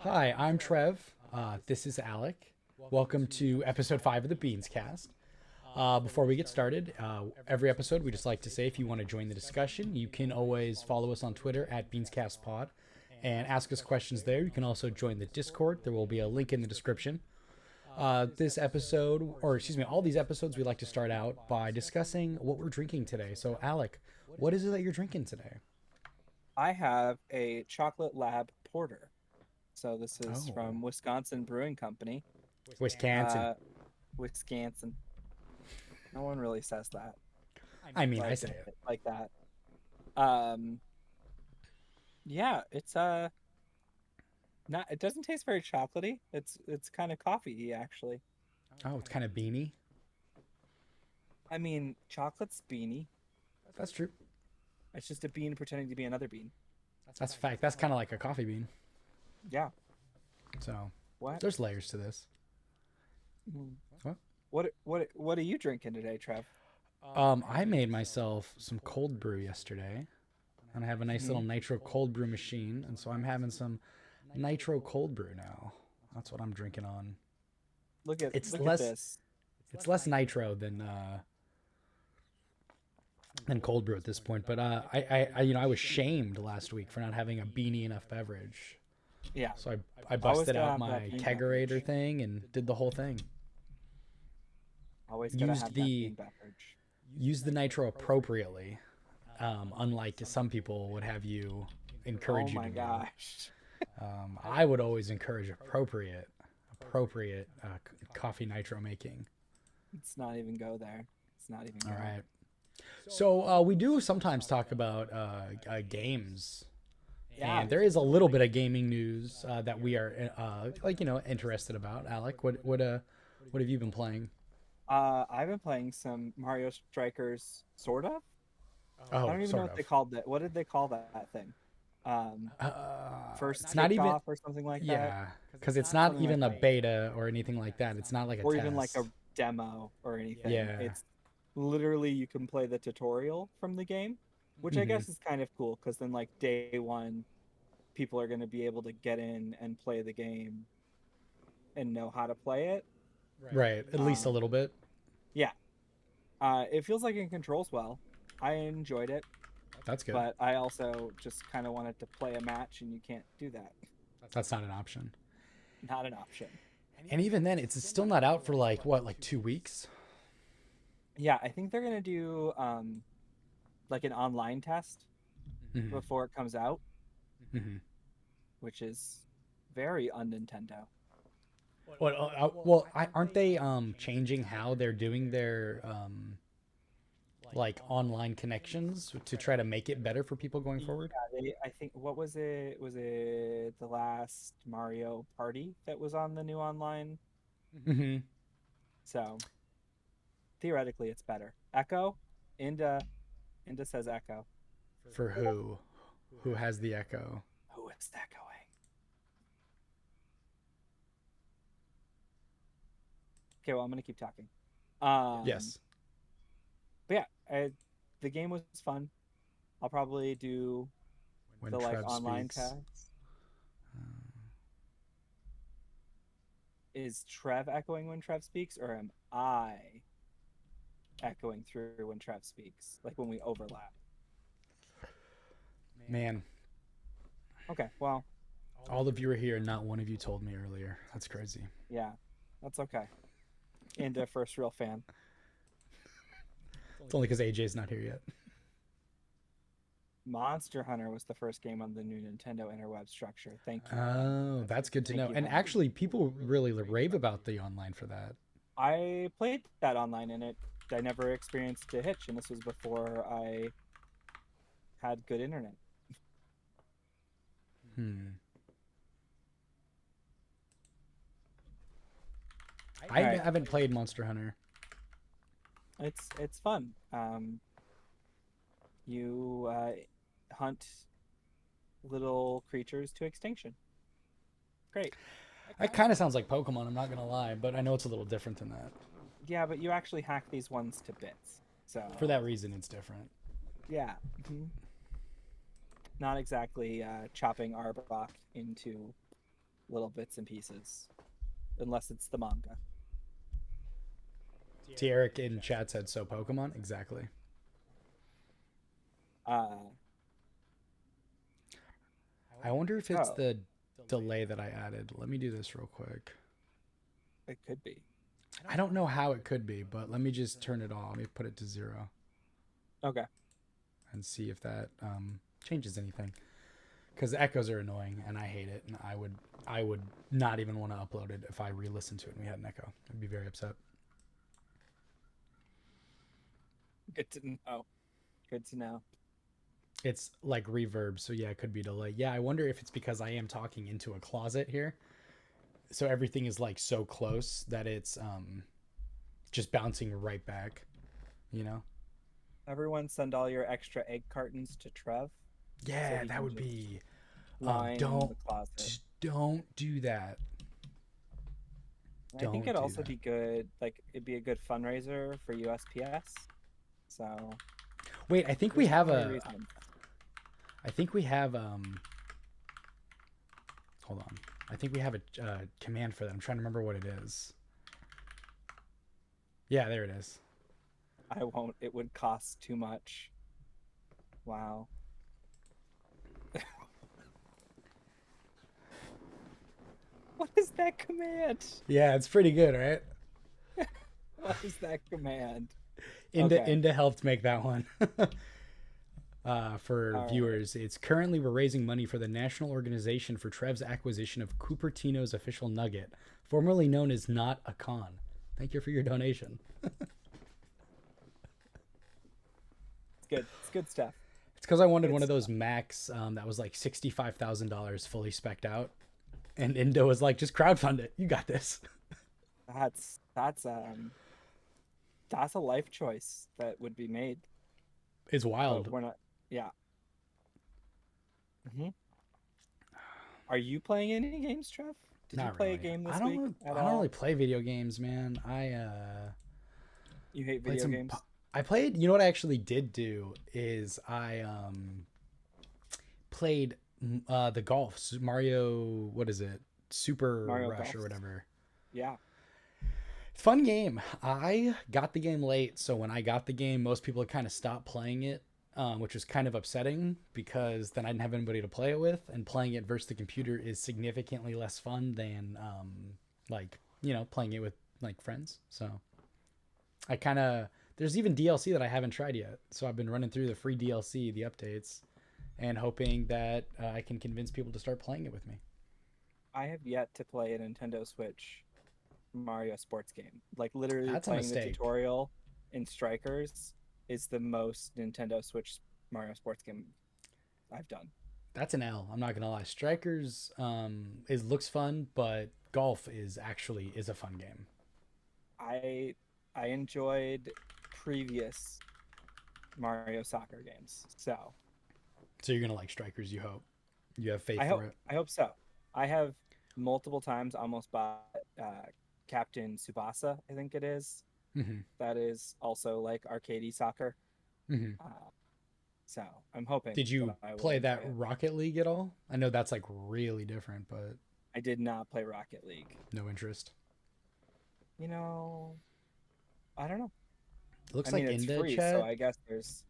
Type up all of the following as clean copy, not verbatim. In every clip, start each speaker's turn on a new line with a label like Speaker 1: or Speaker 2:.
Speaker 1: Hi, I'm Trev. This is Alec. Welcome to episode 5 of the Beanscast. Before we get started, every episode we just like to say if you want to join the discussion, you can always follow us on Twitter at BeanscastPod and ask us questions there. You can also join the Discord. There will be a link in the description. This episode, or excuse me, all these episodes, we like to start out by discussing what we're drinking today. So, Alec, what is it that you're drinking today?
Speaker 2: I have a chocolate lab porter. So this is
Speaker 1: Oh,
Speaker 2: from Wisconsin Brewing Company.
Speaker 1: Wisconsin.
Speaker 2: Uh, Wisconsin. No one really says that
Speaker 1: I mean, I
Speaker 2: like
Speaker 1: say it.
Speaker 2: like that. Um, yeah, it's not. It doesn't taste very chocolatey. It's kind of coffee actually.
Speaker 1: Oh, it's kind of beany.
Speaker 2: I mean, chocolate's beany.
Speaker 1: That's true.
Speaker 2: It's just a bean pretending to be another bean.
Speaker 1: That's a fact. That's kind of like a coffee bean.
Speaker 2: Yeah.
Speaker 1: So
Speaker 2: What?
Speaker 1: there's layers to this.
Speaker 2: Mm.
Speaker 1: What?
Speaker 2: What are you drinking today, Trev?
Speaker 1: I made myself some cold brew yesterday, and I have a nice little
Speaker 2: Mhm.
Speaker 1: nitro cold brew machine, and so I'm having some nitro cold brew now. That's what I'm drinking on.
Speaker 2: Look at
Speaker 1: It's
Speaker 2: look at
Speaker 1: less
Speaker 2: this.
Speaker 1: it's less nitro than cold brew at this point, but I was shamed last week for not having a beanie enough beverage,
Speaker 2: Yeah.
Speaker 1: so I
Speaker 2: Always
Speaker 1: busted
Speaker 2: gotta
Speaker 1: out
Speaker 2: have that
Speaker 1: my
Speaker 2: bean
Speaker 1: kegerator
Speaker 2: beverage.
Speaker 1: thing and did the whole thing.
Speaker 2: Always gotta
Speaker 1: Used
Speaker 2: have that
Speaker 1: the
Speaker 2: bean beverage.
Speaker 1: used the nitro appropriately. Unlike some people would have you
Speaker 2: Oh
Speaker 1: encourage you to
Speaker 2: my
Speaker 1: do.
Speaker 2: gosh.
Speaker 1: I would always encourage appropriate coffee nitro making.
Speaker 2: Let's not even go there. Let's not even
Speaker 1: All
Speaker 2: go.
Speaker 1: right. So we do sometimes talk about games,
Speaker 2: Yeah.
Speaker 1: and there is a little bit of gaming news that we are interested about. Alec, what have you been playing?
Speaker 2: I've been playing some Mario Strikers, sort of. I
Speaker 1: Oh,
Speaker 2: don't even know
Speaker 1: sort
Speaker 2: what they
Speaker 1: of.
Speaker 2: called that. What did they call that thing? Um, First
Speaker 1: It's not even
Speaker 2: kickoff or something like that.
Speaker 1: yeah, because it's not
Speaker 2: Something like
Speaker 1: even a
Speaker 2: that.
Speaker 1: beta or anything like that. It's not like a
Speaker 2: Or even like a
Speaker 1: test.
Speaker 2: demo or anything.
Speaker 1: Yeah.
Speaker 2: It's literally you can play the tutorial from the game, which I
Speaker 1: Hmm.
Speaker 2: guess is kind of cool because then like day one, people are going to be able to get in and play the game and know how to play it.
Speaker 1: Right. At least a
Speaker 2: Um,
Speaker 1: little bit.
Speaker 2: yeah, it feels like it controls well. I enjoyed it,
Speaker 1: That's good.
Speaker 2: but I also just kind of wanted to play a match, and you can't do that.
Speaker 1: That's not an option.
Speaker 2: Not an option.
Speaker 1: And even then, it's still not out for like what, like 2 weeks?
Speaker 2: Yeah, I think they're gonna do like an online test
Speaker 1: Hmm.
Speaker 2: before it comes out,
Speaker 1: Hmm.
Speaker 2: which is very un-Nintendo.
Speaker 1: Aren't they changing how they're doing their like online connections to try to make it better for people going
Speaker 2: Yeah,
Speaker 1: forward?
Speaker 2: I think what was it? Was it the last Mario Party that was on the new online?
Speaker 1: Hmm.
Speaker 2: So theoretically, it's better. Echo, Inda says Echo.
Speaker 1: For who? Who has the Echo?
Speaker 2: Who is echoing? Okay, well, I'm gonna keep talking. Um,
Speaker 1: Yes.
Speaker 2: but yeah, the game was fun. I'll probably do
Speaker 1: When
Speaker 2: the like
Speaker 1: Trev
Speaker 2: online
Speaker 1: speaks.
Speaker 2: test. Is Trev echoing when Trev speaks, or am I echoing through when Trev speaks? Like when we overlap.
Speaker 1: Man,
Speaker 2: Okay, well,
Speaker 1: all of you are here and not one of you told me earlier. That's crazy.
Speaker 2: yeah, that's okay. And a first real fan.
Speaker 1: It's only because AJ's not here yet.
Speaker 2: Monster Hunter was the first game on the new Nintendo interweb structure. Thank you.
Speaker 1: Oh, that's good to
Speaker 2: Thank
Speaker 1: know.
Speaker 2: you,
Speaker 1: And
Speaker 2: honey.
Speaker 1: actually, people really rave about the online for that.
Speaker 2: I played that online and I never experienced a hitch, and this was before I had good internet.
Speaker 1: Hmm. I
Speaker 2: All right,
Speaker 1: haven't played Monster Hunter.
Speaker 2: it's fun. You hunt little creatures to extinction. Great.
Speaker 1: It kind of sounds like Pokemon, I'm not going to lie, but I know it's a little different than that.
Speaker 2: Yeah, but you actually hack these ones to bits.
Speaker 1: For
Speaker 2: So
Speaker 1: that reason, it's different.
Speaker 2: yeah, not exactly chopping Arbok into little bits and pieces, unless it's the manga.
Speaker 1: Eric in chat said so Pokemon. Exactly.
Speaker 2: Uh,
Speaker 1: I wonder if it's
Speaker 2: oh,
Speaker 1: the delay that I added. Let me do this real quick.
Speaker 2: it could be.
Speaker 1: I don't know how it could be, but let me just turn it off. Let me put it to 0
Speaker 2: Okay.
Speaker 1: and see if that changes anything. Because the echoes are annoying and I hate it, and I would not even want to upload it if I re-listened to it and we had an echo. I'd be very upset.
Speaker 2: Good to know. Good to know.
Speaker 1: It's like reverb, so yeah, it could be delay. Yeah, I wonder if it's because I am talking into a closet here, so everything is like so close that it's just bouncing right back, you know.
Speaker 2: Everyone send all your extra egg cartons to Trev.
Speaker 1: Yeah,
Speaker 2: he
Speaker 1: that
Speaker 2: can
Speaker 1: would
Speaker 2: just
Speaker 1: be
Speaker 2: line
Speaker 1: don't
Speaker 2: the closet.
Speaker 1: don't do that.
Speaker 2: And I think
Speaker 1: Don't
Speaker 2: it'd
Speaker 1: do
Speaker 2: also
Speaker 1: that.
Speaker 2: be good, like it'd be a good fundraiser for USPS. So
Speaker 1: Wait, I think we
Speaker 2: there's
Speaker 1: have
Speaker 2: so many
Speaker 1: a
Speaker 2: reasons.
Speaker 1: I think we have hold on. I think we have a command for that. I'm trying to remember what it is. Yeah, there it is.
Speaker 2: I won't. It would cost too much. Wow. What is that command?
Speaker 1: Yeah, it's pretty good, right?
Speaker 2: What is that command?
Speaker 1: Inda
Speaker 2: Okay.
Speaker 1: Inda helped make that one. For
Speaker 2: All right.
Speaker 1: viewers, it's currently we're raising money for the National Organization for Trev's acquisition of Cupertino's official nugget, formerly known as Not a Con. Thank you for your donation.
Speaker 2: It's good. It's good stuff.
Speaker 1: It's because I wanted
Speaker 2: Good
Speaker 1: one of
Speaker 2: stuff.
Speaker 1: those Macs that was like $65,000 fully specced out, and Indo was like, "Just crowdfund it. You got this."
Speaker 2: That's a life choice that would be made,
Speaker 1: It's
Speaker 2: but
Speaker 1: wild.
Speaker 2: we're not. Yeah. Are you playing any games, Trev? Did you
Speaker 1: Not
Speaker 2: play a
Speaker 1: really.
Speaker 2: game
Speaker 1: I
Speaker 2: this week
Speaker 1: don't.
Speaker 2: at
Speaker 1: I don't really
Speaker 2: all?
Speaker 1: play video games, man.
Speaker 2: You hate
Speaker 1: Played
Speaker 2: video
Speaker 1: some.
Speaker 2: games?
Speaker 1: I played. You know what I actually did do is I played the golf Mario. What is it? Super
Speaker 2: Mario
Speaker 1: Rush
Speaker 2: Golf?
Speaker 1: or whatever.
Speaker 2: Yeah.
Speaker 1: Fun game. I got the game late, so when I got the game, most people had kind of stopped playing it, which was kind of upsetting because then I didn't have anybody to play it with, and playing it versus the computer is significantly less fun than like playing it with like friends. So I kind of there's even DLC that I haven't tried yet, so I've been running through the free DLC, the updates, and hoping that I can convince people to start playing it with me.
Speaker 2: I have yet to play a Nintendo Switch Mario sports game. Like literally
Speaker 1: That's a
Speaker 2: playing the
Speaker 1: mistake.
Speaker 2: tutorial in Strikers is the most Nintendo Switch Mario sports game I've done.
Speaker 1: That's an L. I'm not gonna lie. Strikers is looks fun, but golf is a fun game.
Speaker 2: I I enjoyed previous Mario soccer games. So
Speaker 1: So you're gonna like Strikers. You hope. You have faith
Speaker 2: I
Speaker 1: for
Speaker 2: hope
Speaker 1: it.
Speaker 2: I hope so. I have multiple times almost bought uh, Captain Subasa, I think it is.
Speaker 1: Hmm.
Speaker 2: That is also like arcadey soccer.
Speaker 1: Hmm.
Speaker 2: Uh, so I'm hoping
Speaker 1: Did
Speaker 2: that
Speaker 1: you
Speaker 2: I will
Speaker 1: play
Speaker 2: enjoy
Speaker 1: that
Speaker 2: it.
Speaker 1: Rocket League at all? I know that's like really different, but
Speaker 2: I did not play Rocket League.
Speaker 1: no interest.
Speaker 2: You know, I don't know.
Speaker 1: It
Speaker 2: I
Speaker 1: looks
Speaker 2: mean,
Speaker 1: like
Speaker 2: it's
Speaker 1: Inda
Speaker 2: free, so
Speaker 1: chat.
Speaker 2: I guess there's.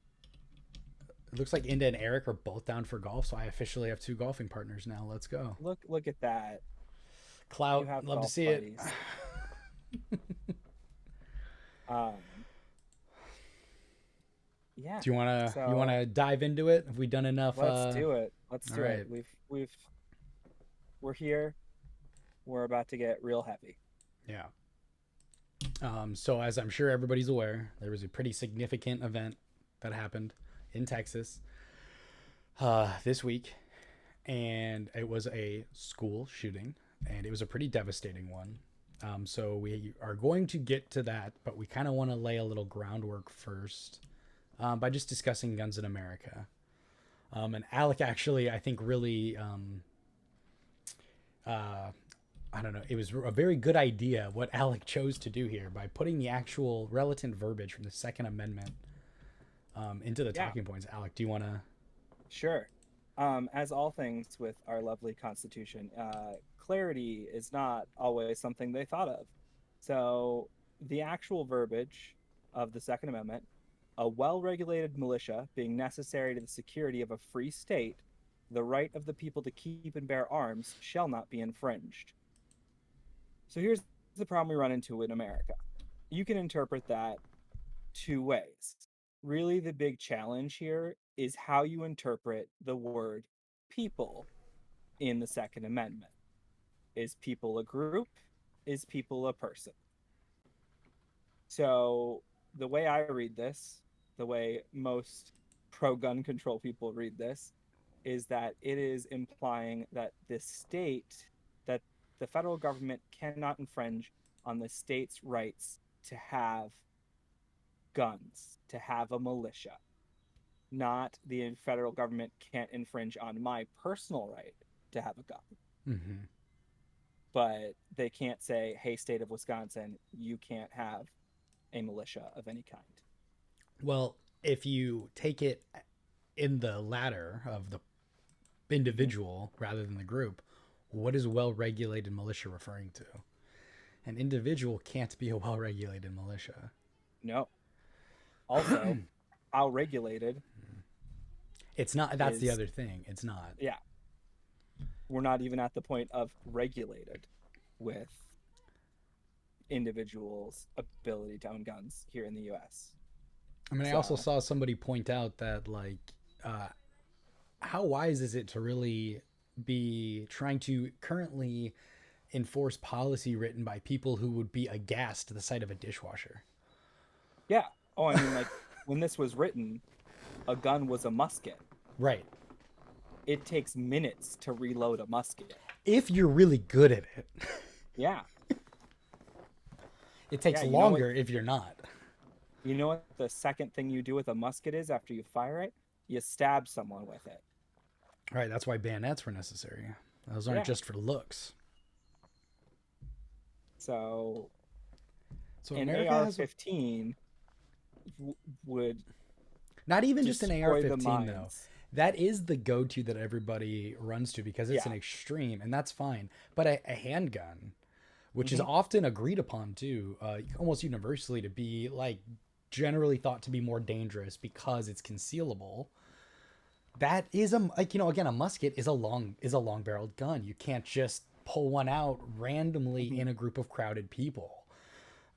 Speaker 1: It looks like Inda and Eric are both down for golf, so I officially have two golfing partners now. Let's go.
Speaker 2: Look at that. You
Speaker 1: Clout,
Speaker 2: have
Speaker 1: love to
Speaker 2: golf
Speaker 1: see it.
Speaker 2: buddies. Um, yeah.
Speaker 1: You
Speaker 2: So
Speaker 1: wanna dive into it? Have we done enough?
Speaker 2: let's do it. Let's
Speaker 1: All
Speaker 2: do it.
Speaker 1: right.
Speaker 2: We're here. We're about to get real heavy.
Speaker 1: Yeah. So as I'm sure everybody's aware, there was a pretty significant event that happened in Texas this week, and it was a school shooting, and it was a pretty devastating one. So we are going to get to that, but we kind of want to lay a little groundwork first by just discussing guns in America. And Alec actually, I think, really uh, I don't know. It was a very good idea what Alec chose to do here by putting the actual relative verbiage from the Second Amendment into the
Speaker 2: Yeah,
Speaker 1: talking points. Alec, do you want to?
Speaker 2: sure. As all things with our lovely Constitution, clarity is not always something they thought of. So, the actual verbiage of the Second Amendment, a well regulated militia being necessary to the security of a free state, the right of the people to keep and bear arms shall not be infringed. So, here's the problem we run into in America. You can interpret that two ways. Really, the big challenge here is how you interpret the word people in the Second Amendment. Is people a group? Is people a person? So, the way I read this, the way most pro gun control people read this, is that it is implying that that the federal government cannot infringe on the state's rights to have guns, to have a militia. Not the federal government can't infringe on my personal right to have a gun.
Speaker 1: Hmm.
Speaker 2: But they can't say, hey, state of Wisconsin, you can't have a militia of any kind.
Speaker 1: Well, if you take it in the latter of the
Speaker 2: Mm-hmm.
Speaker 1: individual rather than the group, what is well regulated militia referring to? An individual can't be a well regulated militia.
Speaker 2: No. Also, how regulated
Speaker 1: It's not. That's the
Speaker 2: is,
Speaker 1: other thing. It's not.
Speaker 2: yeah, we're not even at the point of regulated with individuals' ability to own guns here in the US.
Speaker 1: I mean, I also
Speaker 2: So,
Speaker 1: saw somebody point out that, like, uh, how wise is it to really be trying to currently enforce policy written by people who would be aghast to the sight of a dishwasher?
Speaker 2: yeah. Oh, I mean, like, when this was written, a gun was a musket.
Speaker 1: Right.
Speaker 2: It takes minutes to reload a musket.
Speaker 1: If you're really good at it,
Speaker 2: Yeah.
Speaker 1: it takes
Speaker 2: Yeah,
Speaker 1: longer if you're not.
Speaker 2: you know what the second thing you do with a musket is after you fire it? You stab someone with it.
Speaker 1: Right. That's why bayonets were necessary. Those aren't
Speaker 2: Yeah.
Speaker 1: just for looks.
Speaker 2: So
Speaker 1: So
Speaker 2: an
Speaker 1: America has
Speaker 2: AR-15 would
Speaker 1: not even just an
Speaker 2: destroy the
Speaker 1: AR-15 though.
Speaker 2: minds.
Speaker 1: That is the go-to that everybody runs to because it's
Speaker 2: Yeah.
Speaker 1: an extreme, and that's fine. But a handgun, which is
Speaker 2: Hmm.
Speaker 1: often agreed upon too, almost universally to be like generally thought to be more dangerous because it's concealable. That is a like again a musket is a long barreled gun. You can't just pull one out randomly
Speaker 2: Hmm.
Speaker 1: in a group of crowded people.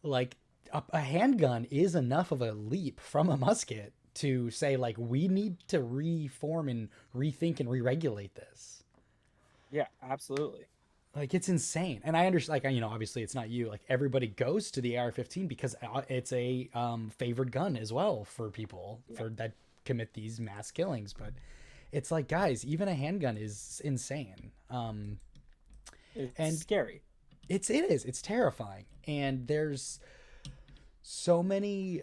Speaker 1: Like a handgun is enough of a leap from a musket to say like we need to reform and rethink and re-regulate this.
Speaker 2: Yeah, absolutely.
Speaker 1: Like it's insane, and I understand. Like obviously it's not you. Like everybody goes to the AR-15 because it's a favored gun as well for people
Speaker 2: Yeah.
Speaker 1: for that commit these mass killings. But it's like guys, even a handgun is insane.
Speaker 2: It's
Speaker 1: And
Speaker 2: scary.
Speaker 1: it's terrifying, and there's so many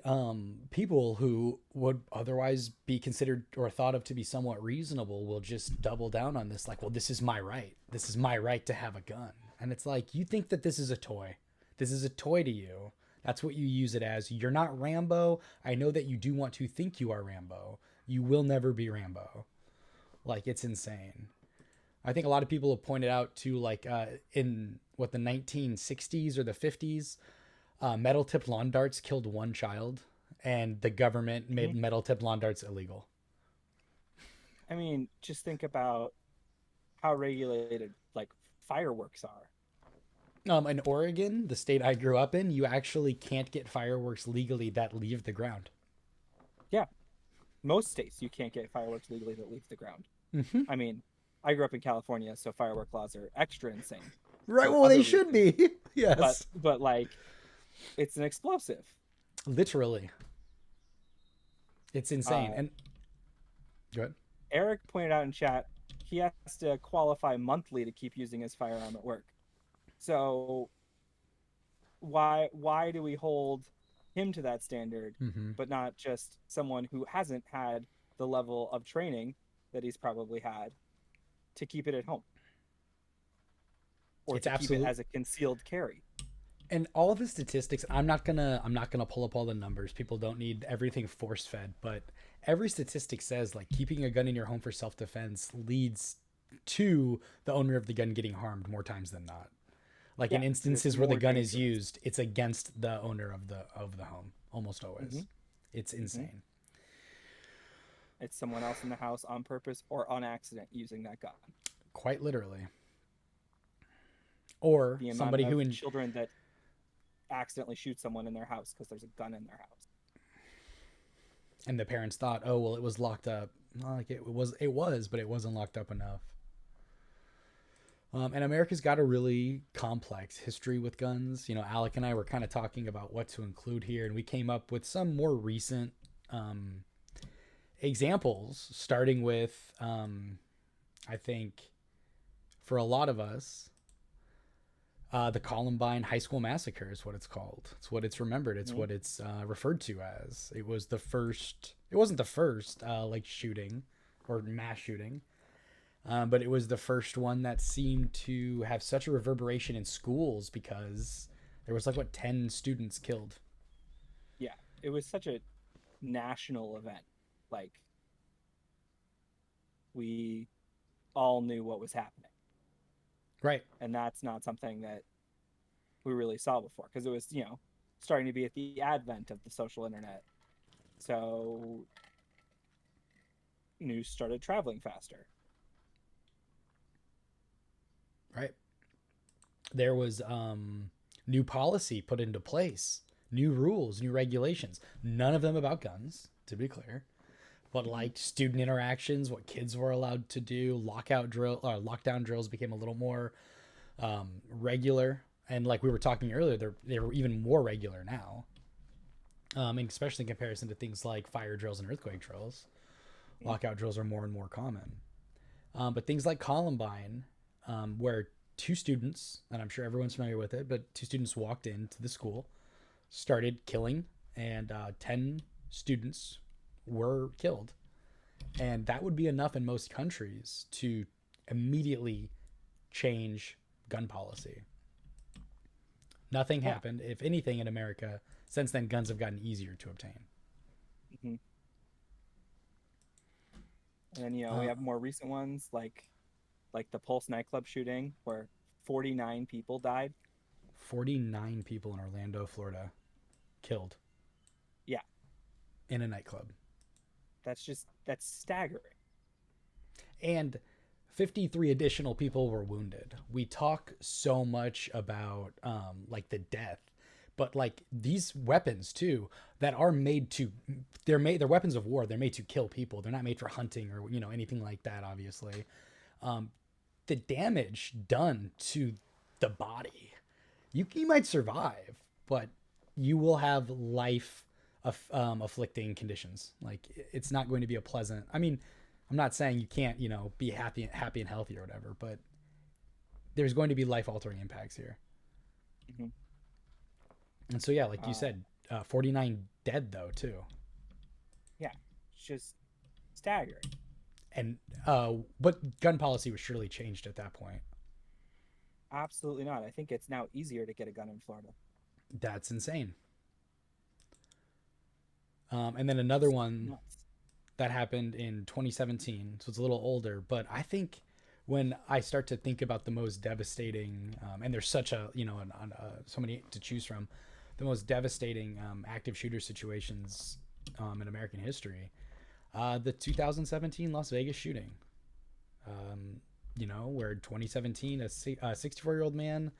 Speaker 1: people who would otherwise be considered or thought of to be somewhat reasonable will just double down on this like, well, this is my right, this is my right to have a gun. And it's like, you think that this is a toy, this is a toy to you, that's what you use it as. You're not Rambo. I know that you do want to think you are Rambo. You will never be Rambo. Like, it's insane. I think a lot of people have pointed out to like in what the 1960s or the 50s, metal tipped lawn darts killed one child, and the government
Speaker 2: Hmm.
Speaker 1: made metal tipped lawn darts illegal.
Speaker 2: I mean, just think about how regulated like fireworks are.
Speaker 1: In Oregon, the state I grew up in, you actually can't get fireworks legally that leave the ground.
Speaker 2: Yeah, most states you can't get fireworks legally that leave the ground.
Speaker 1: Hmm.
Speaker 2: I mean, I grew up in California, so firework laws are extra insane
Speaker 1: Right.
Speaker 2: for
Speaker 1: Well,
Speaker 2: other
Speaker 1: they should
Speaker 2: reasons.
Speaker 1: be.
Speaker 2: But
Speaker 1: Yes.
Speaker 2: but like it's an explosive.
Speaker 1: Literally, it's insane.
Speaker 2: Uh,
Speaker 1: And go ahead.
Speaker 2: Eric pointed out in chat he has to qualify monthly to keep using his firearm at work. So why do we hold him to that standard,
Speaker 1: Hmm.
Speaker 2: but not just someone who hasn't had the level of training that he's probably had to keep it at home or
Speaker 1: It's
Speaker 2: to keep it
Speaker 1: absolute.
Speaker 2: as a concealed carry?
Speaker 1: And all of the statistics, I'm not gonna pull up all the numbers. People don't need everything force fed, but every statistic says like keeping a gun in your home for self defense leads to the owner of the gun getting harmed more times than not. Like
Speaker 2: Yeah,
Speaker 1: in
Speaker 2: 'cause it's
Speaker 1: instances where the
Speaker 2: more
Speaker 1: gun is
Speaker 2: dangerous.
Speaker 1: used, it's against the owner of the home almost
Speaker 2: Hmm.
Speaker 1: always. It's
Speaker 2: Hmm.
Speaker 1: insane.
Speaker 2: It's someone else in the house on purpose or on accident using that gun.
Speaker 1: Quite literally. Or
Speaker 2: The amount
Speaker 1: somebody
Speaker 2: of
Speaker 1: who in
Speaker 2: children that accidentally shoot someone in their house because there's a gun in their house.
Speaker 1: and the parents thought, "Oh, well it was locked up." Well, like it was, but it wasn't locked up enough. And America's got a really complex history with guns. You know, Alec and I were kind of talking about what to include here, and we came up with some more recent um, examples, starting with, I think, for a lot of us, the Columbine High School Massacre is what it's called. It's what it's remembered. It's
Speaker 2: Hmm.
Speaker 1: what it's referred to as. It was the first. It wasn't the first like shooting or mass shooting, but it was the first one that seemed to have such a reverberation in schools because there was like what 10 students killed.
Speaker 2: Yeah, it was such a national event. Like we all knew what was happening,
Speaker 1: Right.
Speaker 2: and that's not something that we really saw before because it was starting to be at the advent of the social internet. So news started traveling faster.
Speaker 1: Right. There was new policy put into place, new rules, new regulations. None of them about guns, to be clear, but
Speaker 2: Hmm.
Speaker 1: like student interactions, what kids were allowed to do, lockdown drills became a little more regular, and like we were talking earlier, they were even more regular now, and especially in comparison to things like fire drills and earthquake drills. Lockout drills are more and more common. But things like Columbine, where two students, and I'm sure everyone's familiar with it, but two students walked into the school, started killing, and 10 students were killed. And that would be enough in most countries to immediately change gun policy. Nothing
Speaker 2: Yeah.
Speaker 1: happened. If anything, in America, since then, guns have gotten easier to obtain.
Speaker 2: Hmm. And then we
Speaker 1: Uh,
Speaker 2: have more recent ones like the Pulse nightclub shooting where 49 people died.
Speaker 1: 49 people in Orlando, Florida, killed
Speaker 2: Yeah,
Speaker 1: in a nightclub.
Speaker 2: that's staggering.
Speaker 1: And 53 additional people were wounded. We talk so much about like the death, but like these weapons too that are made to they're weapons of war. They're made to kill people. They're not made for hunting or anything like that. Obviously, the damage done to the body, you might survive, but you will have life afflicting conditions. Like it's not going to be a pleasant. I mean, I'm not saying you can't, be happy and healthy or whatever, but there's going to be life altering impacts here.
Speaker 2: Hmm.
Speaker 1: And so yeah, like you
Speaker 2: Uh,
Speaker 1: said, 49 dead though too.
Speaker 2: yeah, it's just staggering.
Speaker 1: And but gun policy was surely changed at that point.
Speaker 2: Absolutely not. I think it's now easier to get a gun in Florida.
Speaker 1: That's insane. And then another
Speaker 2: It's
Speaker 1: one
Speaker 2: nuts.
Speaker 1: that happened in 2017, so it's a little older, but I think when I start to think about the most devastating, and there's such a so many to choose from, the most devastating active shooter situations in American history, the 2017 Las Vegas shooting. Where 2017 a 64-year-old man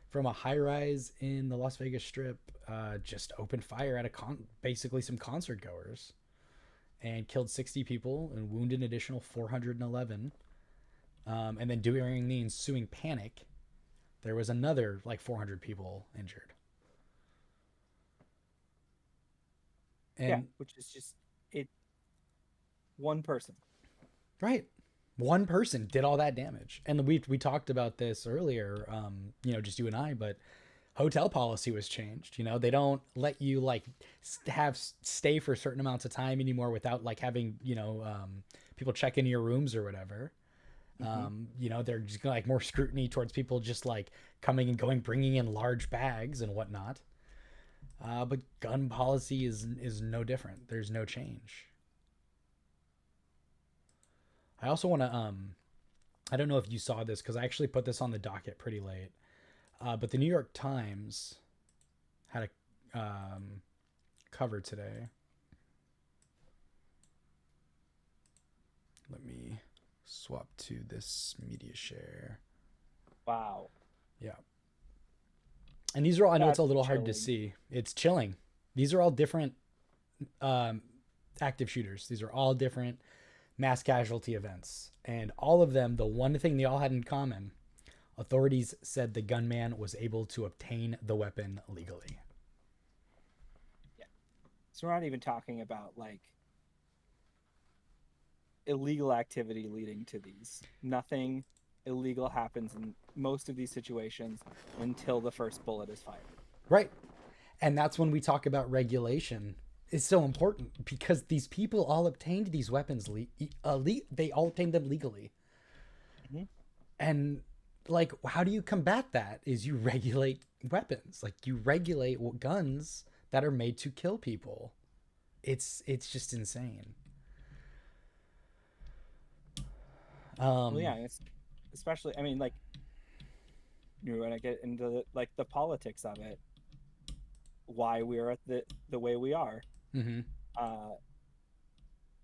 Speaker 1: from a high rise in the Las Vegas Strip just opened fire at basically some concert goers and killed 60 people and wounded an additional 411. And then during the ensuing panic, there was another like 400 people injured.
Speaker 2: Yeah,
Speaker 1: And
Speaker 2: which is just it. One person.
Speaker 1: right, one person did all that damage. And we talked about this earlier, just you and I, but hotel policy was changed. They don't let you like have stay for certain amounts of time anymore without like having people check into your rooms or whatever.
Speaker 2: Hmm.
Speaker 1: They're just like more scrutiny towards people just like coming and going, bringing in large bags and whatnot. But gun policy is no different. There's no change. I also want to I don't know if you saw this because I actually put this on the docket pretty late. But the New York Times had a cover today. Let me swap to this media share.
Speaker 2: Wow.
Speaker 1: Yeah. And these are all, I know it's a
Speaker 2: That's
Speaker 1: little hard to
Speaker 2: chilling.
Speaker 1: see. It's chilling. These are all different um, active shooters. These are all different mass casualty events. And all of them, the one thing they all had in common, authorities said the gunman was able to obtain the weapon legally.
Speaker 2: Yeah. So we're not even talking about like illegal activity leading to these. Nothing illegal happens in most of these situations until the first bullet is fired.
Speaker 1: Right. And that's when we talk about regulation is so important because these people all obtained these weapons. They all obtained them legally.
Speaker 2: Hmm.
Speaker 1: And like, how do you combat that? Is you regulate weapons. Like you regulate guns that are made to kill people. It's just insane.
Speaker 2: Well,
Speaker 1: Um,
Speaker 2: yeah, it's especially. I mean, like you're gonna get into like the politics of it. Why we're at the way we are.
Speaker 1: mm-hmm,
Speaker 2: Uh,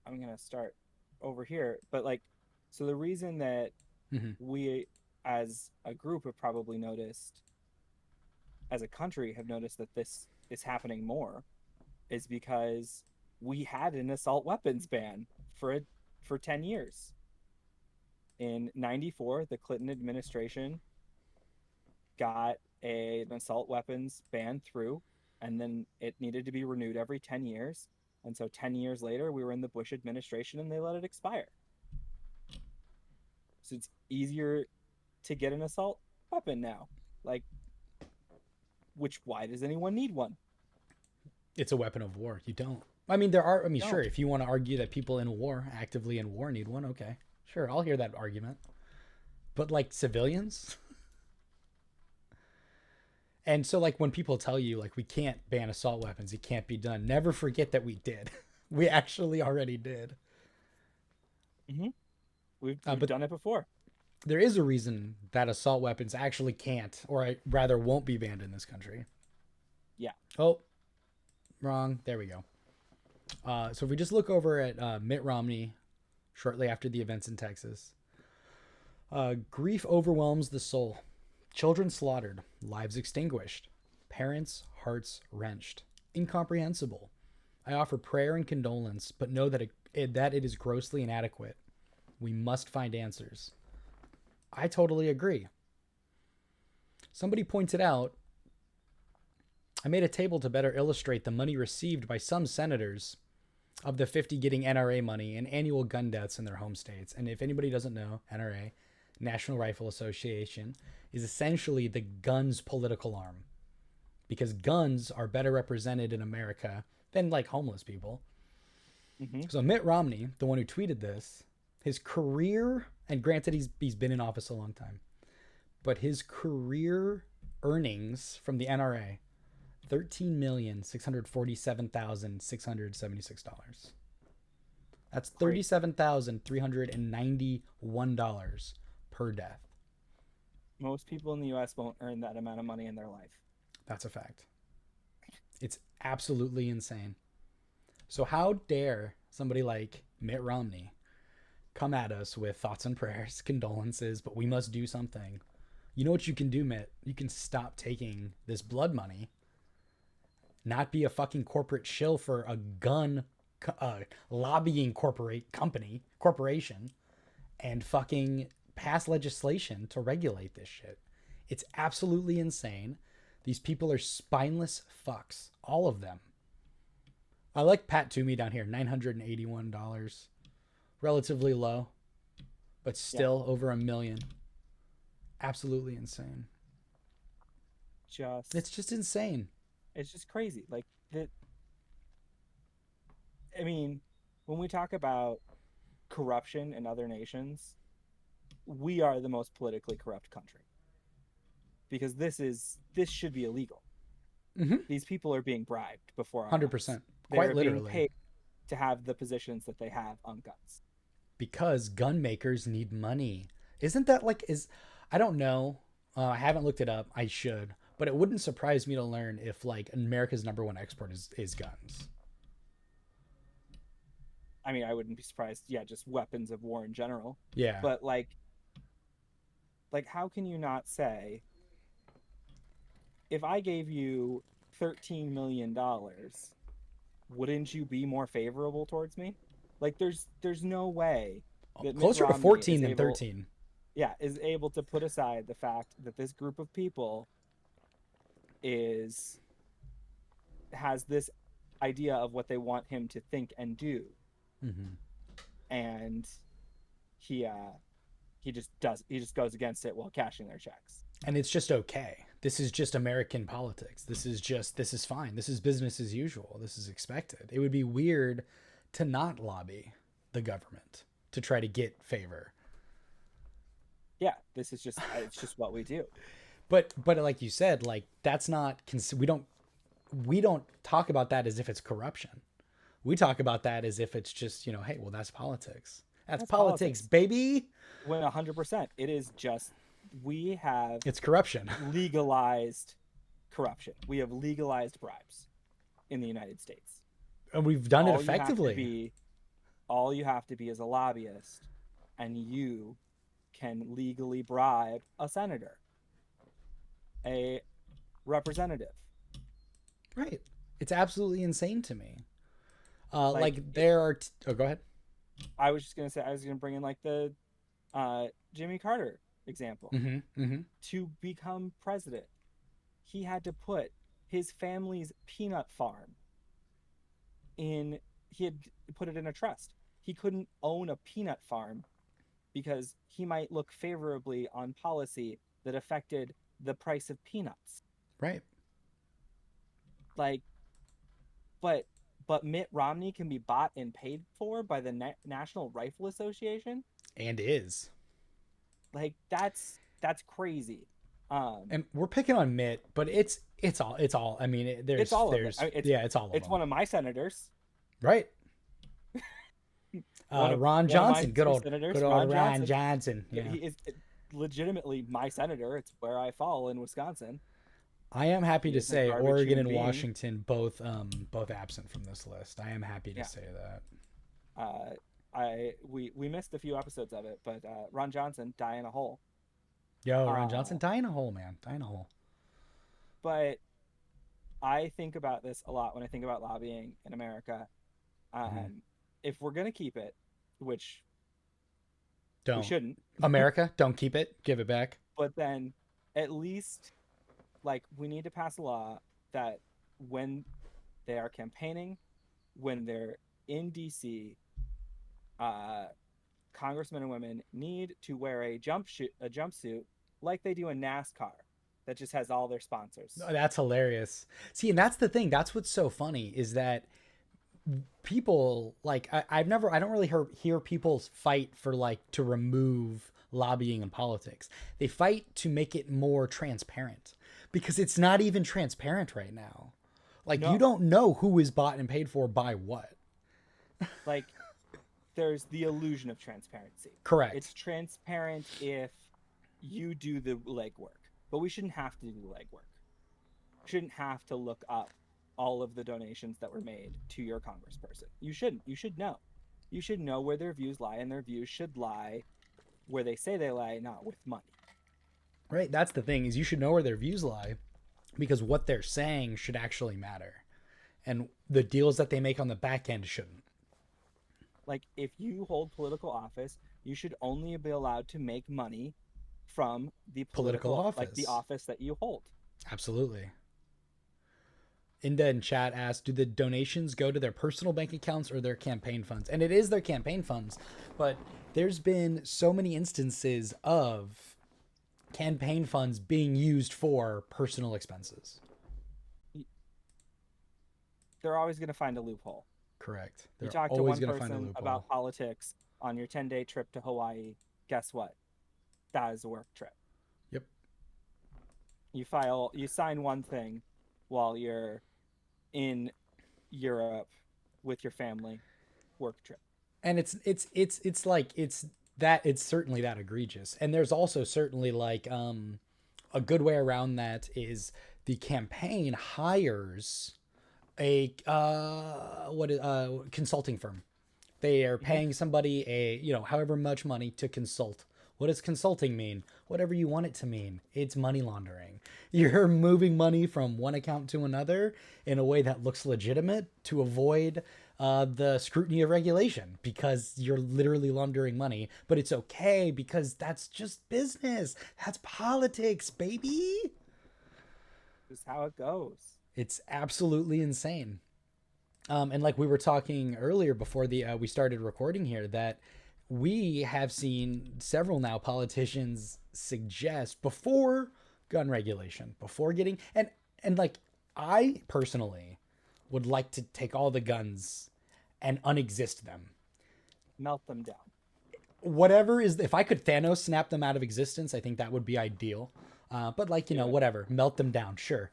Speaker 2: I'm gonna start over here, but like, so the reason that
Speaker 1: mm-hmm.
Speaker 2: we as a group have probably noticed, as a country, have noticed that this is happening more is because we had an assault weapons ban for 10 years. In 94, the Clinton administration got an assault weapons ban through, and then it needed to be renewed every 10 years. And so 10 years later, we were in the Bush administration and they let it expire. So it's easier to get an assault weapon now. Like, why does anyone need one?
Speaker 1: It's a weapon of war. You don't. I mean, there are. I mean, sure.
Speaker 2: No.
Speaker 1: If you want to argue that people in war, actively in war, need one, okay, sure, I'll hear that argument. But like civilians, and so like when people tell you like we can't ban assault weapons, it can't be done. Never forget that we did. We actually already did.
Speaker 2: Hmm. We've
Speaker 1: But
Speaker 2: done it before.
Speaker 1: there is a reason that assault weapons actually can't, or rather won't be banned in this country.
Speaker 2: Yeah.
Speaker 1: Oh, wrong. There we go. So if we just look over at Mitt Romney shortly after the events in Texas, grief overwhelms the soul. Children slaughtered, lives extinguished, parents' hearts wrenched. Incomprehensible. I offer prayer and condolence, but know that it is grossly inadequate. We must find answers. I totally agree. Somebody pointed out I made a table to better illustrate the money received by some senators of the 50 getting NRA money and annual gun deaths in their home states. And if anybody doesn't know, NRA, National Rifle Association, is essentially the guns political arm because guns are better represented in America than like homeless people.
Speaker 2: Hmm.
Speaker 1: So Mitt Romney, the one who tweeted this, his career, and granted he's been in office a long time, but his career earnings from the NRA, $13,647,676. That's
Speaker 2: Crazy.
Speaker 1: $37,391 per death.
Speaker 2: Most people in the US won't earn that amount of money in their life.
Speaker 1: That's a fact. It's absolutely insane. So how dare somebody like Mitt Romney come at us with thoughts and prayers, condolences, but we must do something. You know what you can do, Mitt? You can stop taking this blood money, not be a fucking corporate shill for a gun lobbying corporation, and fucking pass legislation to regulate this shit. It's absolutely insane. These people are spineless fucks, all of them. I like Pat Toomey down here, $981, relatively low, but
Speaker 2: Yeah.
Speaker 1: still over a million. Absolutely insane.
Speaker 2: Just
Speaker 1: It's just insane.
Speaker 2: it's just crazy. Like that. I mean, when we talk about corruption in other nations, we are the most politically corrupt country, because this should be illegal.
Speaker 1: Mm-hmm.
Speaker 2: These people are being bribed before our
Speaker 1: 100%.
Speaker 2: eyes.
Speaker 1: Quite
Speaker 2: They're being
Speaker 1: literally.
Speaker 2: paid to have the positions that they have on guns.
Speaker 1: Because gun makers need money. Isn't that like, I don't know. I haven't looked it up. I should. But it wouldn't surprise me to learn if like America's number one export is guns.
Speaker 2: I mean, I wouldn't be surprised. Yeah, just weapons of war in general.
Speaker 1: Yeah.
Speaker 2: But like how can you not say, if I gave you $13 million, wouldn't you be more favorable towards me? Like there's no way that Mitt
Speaker 1: Closer to
Speaker 2: Romney
Speaker 1: 14
Speaker 2: is
Speaker 1: than
Speaker 2: able,
Speaker 1: 13.
Speaker 2: yeah, is able to put aside the fact that this group of people has this idea of what they want him to think and do,
Speaker 1: Mm-hmm.
Speaker 2: and he just goes against it while cashing their checks.
Speaker 1: And it's just okay. This is just American politics. This is fine. This is business as usual. This is expected. It would be weird to not lobby the government to try to get favor.
Speaker 2: Yeah, this is just it's just what we do.
Speaker 1: But like you said, like that's not we don't talk about that as if it's corruption. We talk about that as if it's just, hey, well, that's politics. That's politics, baby.
Speaker 2: When 100%, it is just,
Speaker 1: it's corruption.
Speaker 2: Legalized corruption. We have legalized bribes in the United States.
Speaker 1: And we've done it effectively.
Speaker 2: All you have to be is a lobbyist, and you can legally bribe a senator, a representative.
Speaker 1: Right. It's absolutely insane to me. Like there are go ahead.
Speaker 2: I was going to bring in like the Jimmy Carter example.
Speaker 1: Mm-hmm, mm-hmm.
Speaker 2: To become president, he had to put his family's peanut farm he had put it in a trust. He couldn't own a peanut farm because he might look favorably on policy that affected the price of peanuts.
Speaker 1: Right.
Speaker 2: Like, but Mitt Romney can be bought and paid for by the National Rifle Association,
Speaker 1: and is.
Speaker 2: Like that's crazy.
Speaker 1: And we're picking on Mitt, but it's all. I mean, it's all of it. It's all of
Speaker 2: it's
Speaker 1: them.
Speaker 2: One of my senators,
Speaker 1: right? Ron Johnson, good old Ron Johnson. Yeah.
Speaker 2: He is legitimately my senator. It's where I fall in Wisconsin.
Speaker 1: I am happy to say Oregon and Washington both absent from this list. I am happy to say that.
Speaker 2: We missed a few episodes of it, but Ron Johnson, die in a hole.
Speaker 1: Yo, Ron Johnson, die in a hole, man. Die in a hole.
Speaker 2: But I think about this a lot when I think about lobbying in America. If we're going to keep it, which we shouldn't.
Speaker 1: America, don't keep it. Give it back.
Speaker 2: But then at least, like, we need to pass a law that when they are campaigning, when they're in D.C., congressmen and women need to wear a jumpsuit like they do in NASCAR that just has all their sponsors.
Speaker 1: Oh, that's hilarious. See, and that's the thing. That's what's so funny is that people like I don't really hear people fight for like to remove lobbying in politics. They fight to make it more transparent because it's not even transparent right now. Like you don't know who is bought and paid for by what.
Speaker 2: Like there's the illusion of transparency.
Speaker 1: Correct.
Speaker 2: It's transparent if you do the legwork, but we shouldn't have to do the legwork. We shouldn't have to look up all of the donations that were made to your congressperson. You shouldn't. You should know. You should know where their views lie, and their views should lie where they say they lie, not with money.
Speaker 1: Right. That's the thing is you should know where their views lie because what they're saying should actually matter. And the deals that they make on the back end shouldn't.
Speaker 2: Like if you hold political office, you should only be allowed to make money from the political office, like the office that you hold.
Speaker 1: Absolutely. Inda in chat asked, do the donations go to their personal bank accounts or their campaign funds? And it is their campaign funds, but there's been so many instances of campaign funds being used for personal expenses.
Speaker 2: They're always going to find a loophole.
Speaker 1: Correct.
Speaker 2: You talk to one person about politics on your 10-day trip to Hawaii, guess what? that is a work trip.
Speaker 1: Yep.
Speaker 2: You sign one thing while you're in Europe with your family, work trip.
Speaker 1: And it's like it's certainly that egregious. And there's also certainly like a good way around that is the campaign hires a consulting firm. They are
Speaker 2: Mhm.
Speaker 1: paying somebody however much money to consult. What does consulting mean? Whatever you want it to mean. It's money laundering. You're moving money from one account to another in a way that looks legitimate to avoid the scrutiny of regulation because you're literally laundering money. But it's okay because that's just business. That's politics, baby.
Speaker 2: This is how it goes.
Speaker 1: It's absolutely insane. And like we were talking earlier before we started recording here, that we have seen several now politicians suggest before gun regulation, before getting and like I personally would like to take all the guns and unexist them.
Speaker 2: Melt them down.
Speaker 1: Whatever is, if I could Thanos snap them out of existence, I think that would be ideal. But like, whatever, melt them down, sure.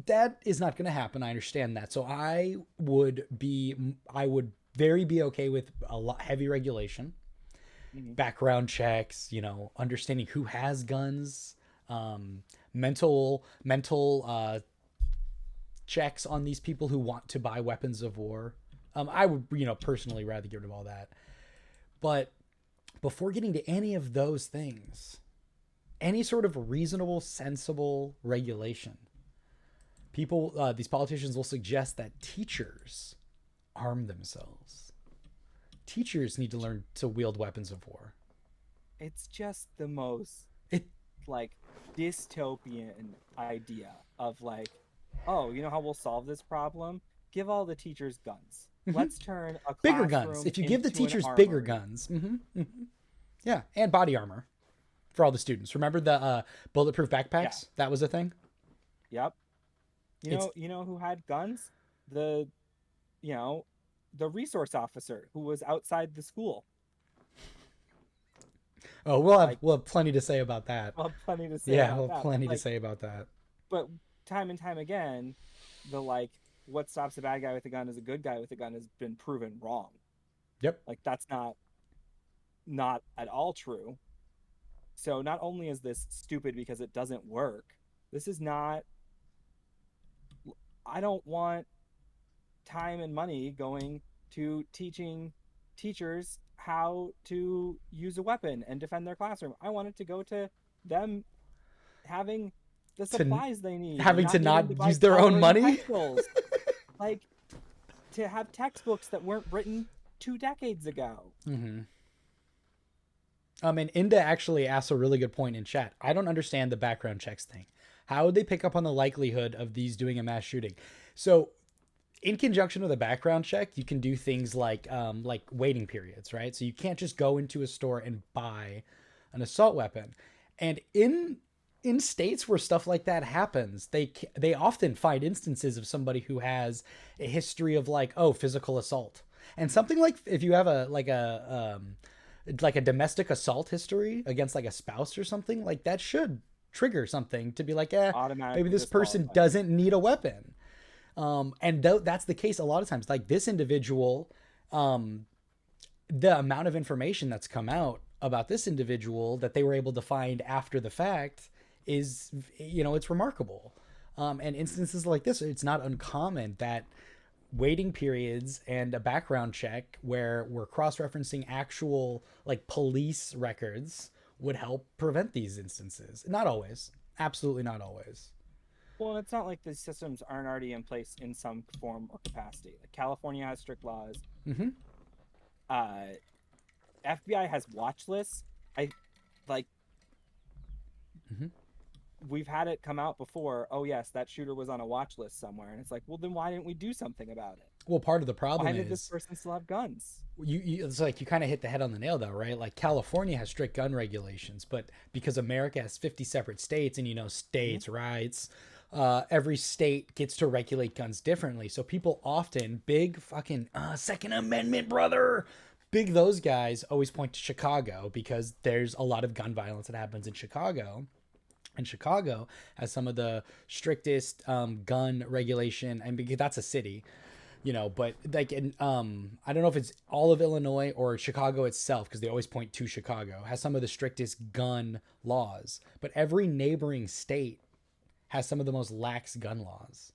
Speaker 1: That is not going to happen. I understand that. So I would very be okay with a lot heavy regulation, background checks, understanding who has guns, mental checks on these people who want to buy weapons of war. I would, personally rather get rid of all that. But before getting to any of those things, any sort of reasonable, sensible regulation, these politicians will suggest that teachers arm themselves. Teachers need to learn to wield weapons of war.
Speaker 2: It's just the most
Speaker 1: It
Speaker 2: like dystopian idea of like, oh, you know how we'll solve this problem? Give all the teachers guns. Let's turn a
Speaker 1: bigger
Speaker 2: classroom
Speaker 1: guns. If you give the
Speaker 2: into an
Speaker 1: teachers bigger
Speaker 2: armory.
Speaker 1: guns, yeah, and body armor for all the students. Remember the bulletproof backpacks?
Speaker 2: Yeah.
Speaker 1: That was a thing.
Speaker 2: Yep. You know who had guns? The you know, the resource officer who was outside the school.
Speaker 1: Oh, we'll have plenty to say about that.
Speaker 2: Well, plenty to say
Speaker 1: Yeah,
Speaker 2: about
Speaker 1: we'll
Speaker 2: that.
Speaker 1: have plenty to say about that.
Speaker 2: But time and time again, the like what stops a bad guy with a gun is a good guy with a gun has been proven wrong.
Speaker 1: Yep.
Speaker 2: Like that's not at all true. So not only is this stupid because it doesn't work, this is not I don't want time and money going to teaching teachers how to use a weapon and defend their classroom. I want it to go to them having the supplies they need,
Speaker 1: having to not
Speaker 2: needing buy
Speaker 1: use their own
Speaker 2: coloring
Speaker 1: money.
Speaker 2: pencils. Like to have textbooks that weren't written 2 decades ago.
Speaker 1: And Inda actually asked a really good point in chat. I don't understand the background checks thing. How would they pick up on the likelihood of these doing a mass shooting? So in conjunction with a background check, you can do things like waiting periods, right? So you can't just go into a store and buy an assault weapon. And in states where stuff like that happens, they often find instances of somebody who has a history of physical assault. And something like if you have a domestic assault history against like a spouse or something, like that should trigger something to be like, maybe this person doesn't need a weapon. And that's the case a lot of times. Like this individual, the amount of information that's come out about this individual that they were able to find after the fact is, it's remarkable. And instances like this, it's not uncommon that waiting periods and a background check where we're cross-referencing actual like police records would help prevent these instances. Not always. Absolutely not always.
Speaker 2: Well, it's not like the systems aren't already in place in some form or capacity. Like California has strict laws.
Speaker 1: Mm-hmm.
Speaker 2: FBI has watch lists. We've had it come out before. Oh yes, that shooter was on a watch list somewhere, and it's like, well, then why didn't we do something about it?
Speaker 1: Well, part of the problem
Speaker 2: why did this person still have guns?
Speaker 1: It's like you kind of hit the head on the nail, though, right? Like California has strict gun regulations, but because America has 50 separate states, and states' rights. Every state gets to regulate guns differently. So people often, big fucking Second Amendment, brother, those guys always point to Chicago because there's a lot of gun violence that happens in Chicago. And Chicago has some of the strictest gun regulation, and because that's a city, but like in I don't know if it's all of Illinois or Chicago itself, because they always point to Chicago, has some of the strictest gun laws, but every neighboring state has some of the most lax gun laws.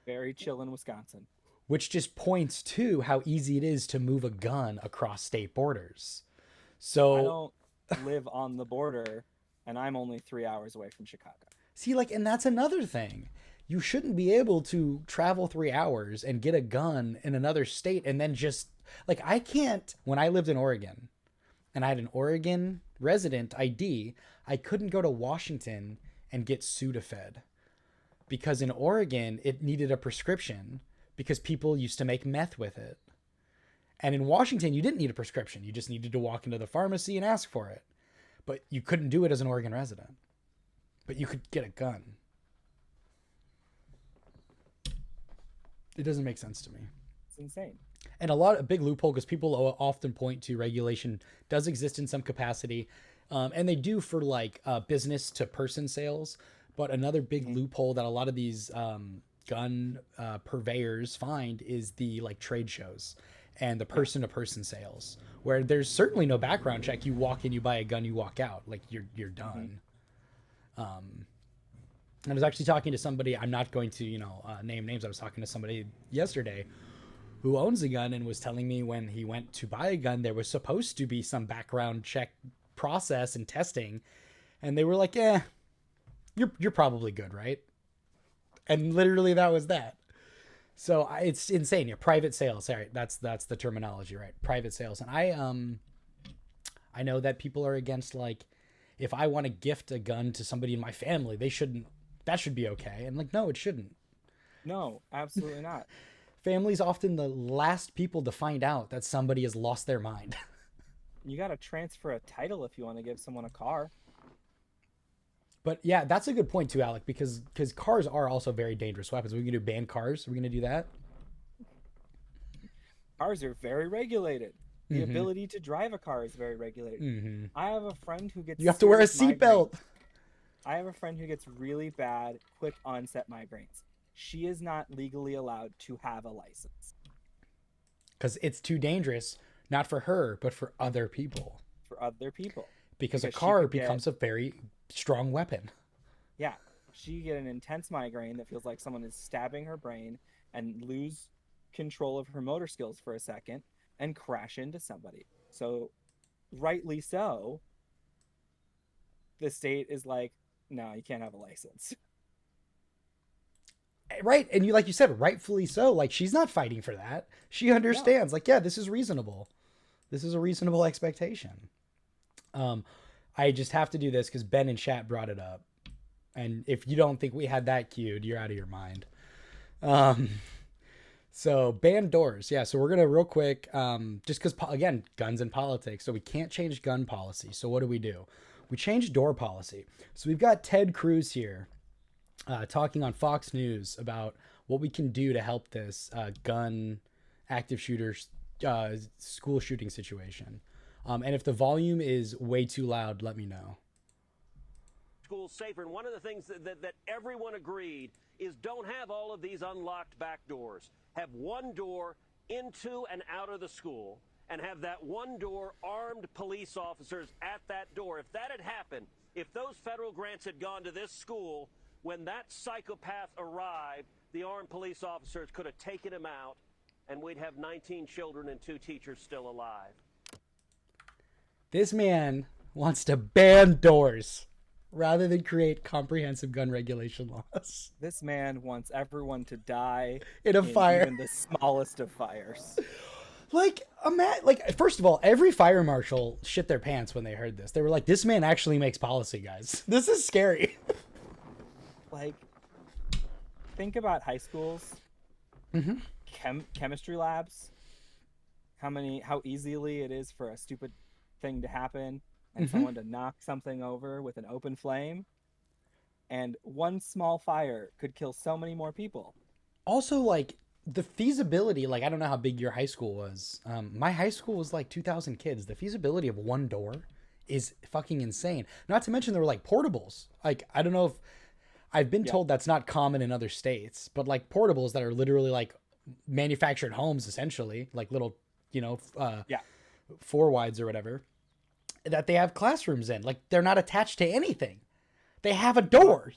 Speaker 2: Very chill in Wisconsin.
Speaker 1: Which just points to how easy it is to move a gun across state borders.
Speaker 2: I
Speaker 1: So
Speaker 2: don't live on the border, and I'm only 3 hours away from Chicago.
Speaker 1: see, like, and that's another thing. You shouldn't be able to travel 3 hours and get a gun in another state and then just like I can't. When I lived in Oregon and I had an Oregon resident ID, I couldn't go to Washington and get Sudafed because in Oregon it needed a prescription because people used to make meth with it. And in Washington, you didn't need a prescription. You just needed to walk into the pharmacy and ask for it. But you couldn't do it as an Oregon resident. But you could get a gun. It doesn't make sense to me.
Speaker 2: It's insane.
Speaker 1: And a big loophole, because people often point to regulation does exist in some capacity. And they do for like business to person sales. But another big loophole that a lot of these gun purveyors find is the like trade shows and the person to person sales, where there's certainly no background check. You walk in, you buy a gun, you walk out, like you're done. I was actually talking to somebody, I'm not going to, name names. I was talking to somebody yesterday who owns a gun and was telling me when he went to buy a gun, there was supposed to be some background check process and testing. And they were like, you're probably good, right? And literally that was that. So it's insane. Yeah, private sales. Sorry, that's the terminology, right? Private sales. And I know that people are against, like, if I want to gift a gun to somebody in my family, that should be okay. And like, no, it shouldn't.
Speaker 2: No, absolutely not.
Speaker 1: Family's often the last people to find out that somebody has lost their mind.
Speaker 2: You got to transfer a title if you want to give someone a car.
Speaker 1: But yeah, that's a good point too, Alec, because cars are also very dangerous weapons. We're going to ban cars. We're going to do that.
Speaker 2: Cars are very regulated. The ability to drive a car is very regulated. I have a friend who gets...
Speaker 1: You have to wear a seatbelt.
Speaker 2: I have a friend who gets really bad, quick onset migraines. She is not legally allowed to have a license.
Speaker 1: Because it's too dangerous, not for her, but for other people.
Speaker 2: For other people.
Speaker 1: Because a car becomes a very strong weapon.
Speaker 2: Yeah. She get an intense migraine that feels like someone is stabbing her brain and lose control of her motor skills for a second and crash into somebody. So, rightly so, the state is like, no, you can't have a license.
Speaker 1: Right. And like you said, rightfully so. Like, she's not fighting for that. She understands. Like, yeah, this is reasonable. This is a reasonable expectation. I just have to do this because Ben and chat brought it up. And if you don't think we had that queued, you're out of your mind. So ban doors. Yeah. So we're going to real quick, just because, again, guns and politics. So we can't change gun policy. So what do? We change door policy. So we've got Ted Cruz here talking on Fox News about what we can do to help this gun active shooters school shooting situation. And if the volume is way too loud, let me know.
Speaker 3: Schools safer. And one of the things that everyone agreed is don't have all of these unlocked back doors. Have one door into and out of the school, and have that one door armed police officers at that door. If that had happened, if those federal grants had gone to this school, when that psychopath arrived, the armed police officers could have taken him out, and we'd have 19 children and 2 teachers still alive.
Speaker 1: This man wants to ban doors rather than create comprehensive gun regulation laws.
Speaker 2: This man wants everyone to die
Speaker 1: in a fire,
Speaker 2: even the smallest of fires.
Speaker 1: Like, first of all, every fire marshal shit their pants when they heard this. They were like, "This man actually makes policy, guys. This is scary."
Speaker 2: Like, think about high schools, chemistry labs. How easily it is for a stupid thing to happen and someone to knock something over with an open flame, and one small fire could kill so many more people.
Speaker 1: Also, like, the feasibility, like, I don't know how big your high school was. My high school was like 2,000 kids. The feasibility of one door is fucking insane. Not to mention there were like portables. Like, I don't know if I've been told that's not common in other states, but like portables that are literally like manufactured homes, essentially, like little, four wides or whatever, that they have classrooms in. Like, they're not attached to anything. They have a door.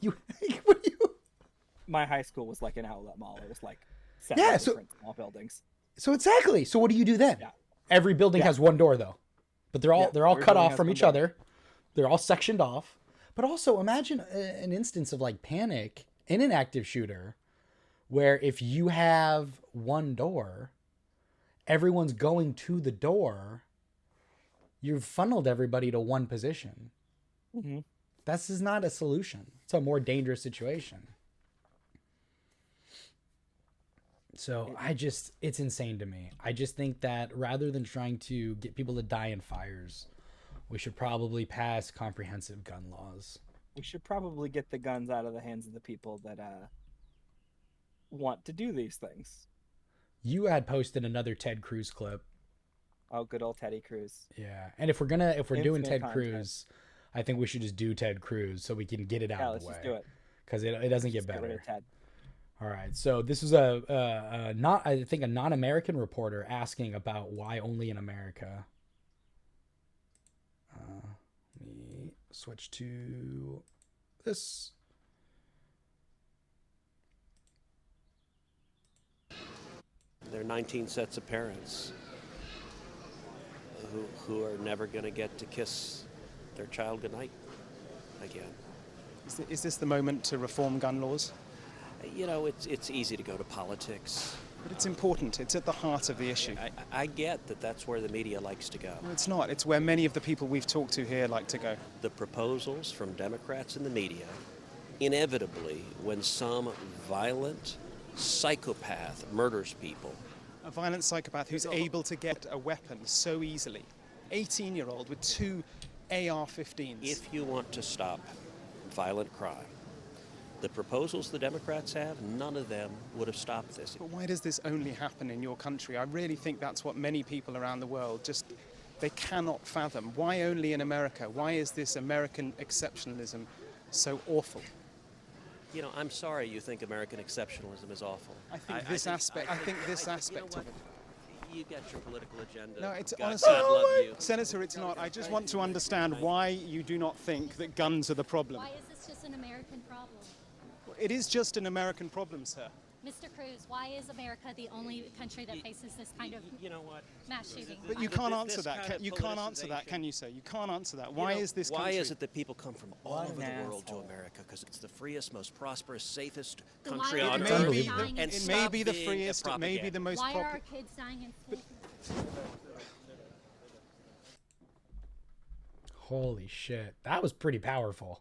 Speaker 2: My high school was like an outlet mall. It was like 7 different small buildings.
Speaker 1: So exactly. So what do you do then?
Speaker 2: Yeah.
Speaker 1: Every building has one door though, but they're all cut off from each other. They're all sectioned off. But also imagine an instance of like panic in an active shooter, where if you have one door, everyone's going to the door. You've funneled everybody to one position.
Speaker 2: Mm-hmm.
Speaker 1: This is not a solution. It's a more dangerous situation. So it's insane to me. I just think that rather than trying to get people to die in fires, we should probably pass comprehensive gun laws.
Speaker 2: We should probably get the guns out of the hands of the people that want to do these things.
Speaker 1: You had posted another Ted Cruz clip.
Speaker 2: Oh, good old Teddy Cruz.
Speaker 1: Yeah, and if we're doing Ted Cruz, I think we should just do Ted Cruz so we can get it out of the way.
Speaker 2: Let's just do it.
Speaker 1: Because it doesn't get better.
Speaker 2: Get rid of Ted.
Speaker 1: All right, so this is a non-American reporter asking about why only in America. Let me switch to this.
Speaker 3: There are 19 sets of parents who are never going to get to kiss their child goodnight again.
Speaker 4: Is this the moment to reform gun laws?
Speaker 3: You know, it's easy to go to politics.
Speaker 4: But it's important. It's at the heart of the issue.
Speaker 3: I get that that's where the media likes to go.
Speaker 4: No, it's not. It's where many of the people we've talked to here like to go.
Speaker 3: The proposals from Democrats in the media, inevitably, when some violent psychopath murders people.
Speaker 4: A violent psychopath who's able to get a weapon so easily. 18-year-old with 2 AR-15s.
Speaker 3: If you want to stop violent crime, the proposals the Democrats have, none of them would have stopped this.
Speaker 4: But why does this only happen in your country? I really think that's what many people around the world they cannot fathom. Why only in America? Why is this American exceptionalism so awful?
Speaker 3: You know, I'm sorry you think American exceptionalism is awful.
Speaker 4: I think this aspect of it.
Speaker 3: You get your political agenda.
Speaker 4: No, it's
Speaker 3: God,
Speaker 4: honestly,
Speaker 3: God love you.
Speaker 4: Senator, it's not. I just want to understand why you do not think that guns are the problem.
Speaker 5: Why is this just an American problem?
Speaker 4: It is just an American problem, sir.
Speaker 5: Mr. Cruz, why is America the only country that faces this kind of mass shooting?
Speaker 4: But you can't answer that. You can't answer that, can you, sir? You can't answer that. Why is this country?
Speaker 3: Why is it that people come from all over the world to America? Because it's the freest, most prosperous, safest country on earth.
Speaker 4: It may be the freest. It may be the most popular.
Speaker 5: Why are our kids dying in school?
Speaker 1: Holy shit. That was pretty powerful.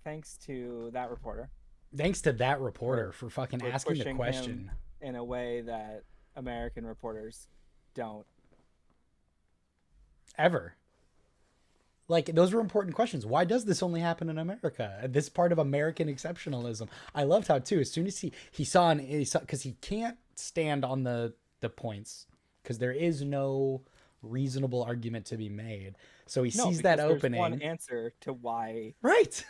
Speaker 2: Thanks to that reporter.
Speaker 1: Thanks to that reporter for fucking asking the question.
Speaker 2: In a way that American reporters don't.
Speaker 1: Ever. Like, those were important questions. Why does this only happen in America? This part of American exceptionalism. I loved how, too, as soon as he saw, because he can't stand on the points, because there is no reasonable argument to be made. So he sees that opening.
Speaker 2: There's one answer to why.
Speaker 1: Right.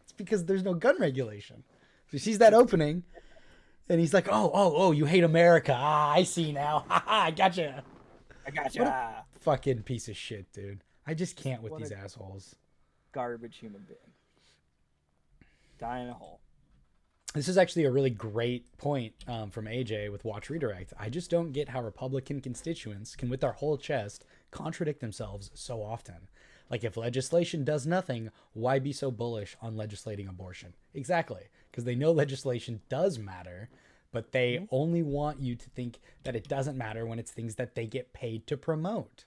Speaker 1: It's because there's no gun regulation. So he sees that opening, and he's like, oh, you hate America. Ah, I see now. I gotcha. What a fucking piece of shit, dude. I just can't with these assholes.
Speaker 2: Garbage human being. Die in a hole.
Speaker 1: This is actually a really great point from AJ with Watch Redirect. I just don't get how Republican constituents can, with their whole chest, contradict themselves so often. Like, if legislation does nothing, why be so bullish on legislating abortion? Exactly. Because they know legislation does matter, but they only want you to think that it doesn't matter when it's things that they get paid to promote.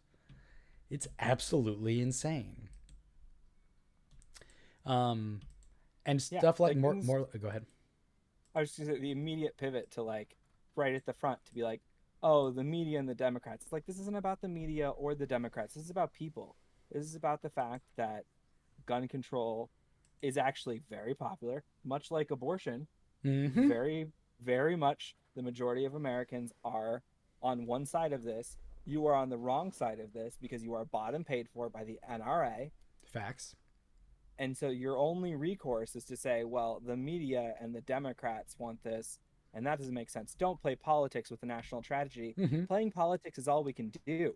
Speaker 1: It's absolutely insane. And stuff like more. Go ahead.
Speaker 2: I was just the immediate pivot to like right at the front to be like, oh, the media and the Democrats. It's like, this isn't about the media or the Democrats. This is about people. This is about the fact that gun control is actually very popular, much like abortion.
Speaker 1: Mm-hmm.
Speaker 2: Very, very much the majority of Americans are on one side of this. You are on the wrong side of this because you are bought and paid for by the NRA.
Speaker 1: Facts.
Speaker 2: And so your only recourse is to say, well, the media and the Democrats want this, and that doesn't make sense. Don't play politics with the national tragedy.
Speaker 1: Mm-hmm.
Speaker 2: Playing politics is all we can do.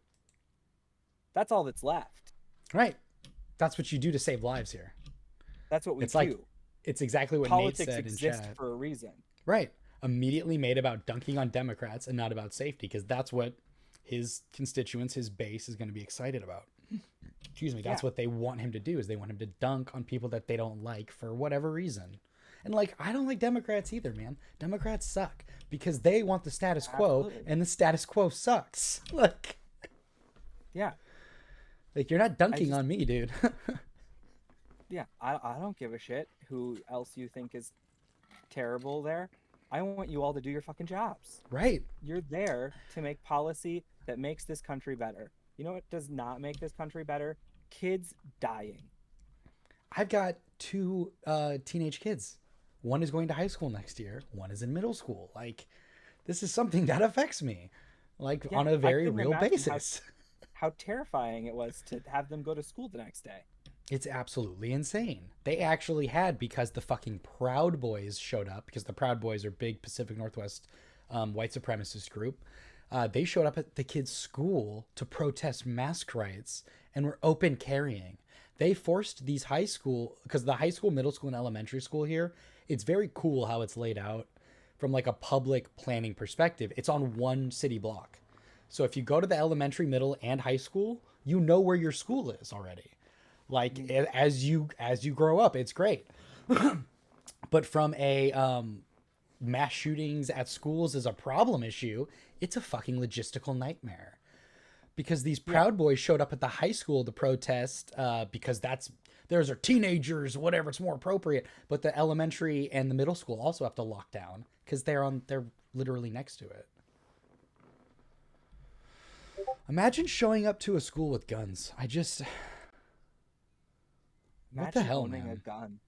Speaker 2: That's all that's left.
Speaker 1: Right. That's what you do to save lives here.
Speaker 2: That's what we
Speaker 1: It's
Speaker 2: do.
Speaker 1: like, it's exactly what
Speaker 2: Politics
Speaker 1: Nate said in
Speaker 2: exists
Speaker 1: chat.
Speaker 2: for a reason.
Speaker 1: Right. Immediately made about dunking on Democrats and not about safety, because that's what his constituents, his base, is going to be excited about. Excuse me. That's what they want him to do, is they want him to dunk on people that they don't like for whatever reason. And like, I don't like Democrats either, man. Democrats suck because they want the status quo.
Speaker 2: Absolutely.
Speaker 1: And the status quo sucks. Like,
Speaker 2: Yeah.
Speaker 1: like you're not dunking on me, dude.
Speaker 2: Yeah. I don't give a shit who else you think is terrible there. I want you all to do your fucking jobs.
Speaker 1: Right.
Speaker 2: You're there to make policy that makes this country better. You know what does not make this country better? Kids dying.
Speaker 1: I've got two teenage kids. One is going to high school next year. One is in middle school. Like, this is something that affects me, like,
Speaker 2: Yeah,
Speaker 1: on a very
Speaker 2: couldn't
Speaker 1: real
Speaker 2: imagine
Speaker 1: basis.
Speaker 2: How terrifying it was to have them go to school the next day.
Speaker 1: It's absolutely insane. They actually had, because the fucking Proud Boys showed up, because the Proud Boys are big Pacific Northwest white supremacist group. They showed up at the kids' school to protest mask rights and were open carrying. They forced these high school, because the high school, middle school, and elementary school here, it's very cool how it's laid out from like a public planning perspective. It's on one city block. So if you go to the elementary, middle, and high school, you know where your school is already. Like, as you grow up, it's great. But from a mass shootings at schools is a problem issue, it's a fucking logistical nightmare. Because these Proud Boys showed up at the high school to protest because those are teenagers, whatever, it's more appropriate. But the elementary and the middle school also have to lock down because they're literally next to it. Imagine showing up to a school with guns. What the hell,
Speaker 2: owning
Speaker 1: man?
Speaker 2: a gun.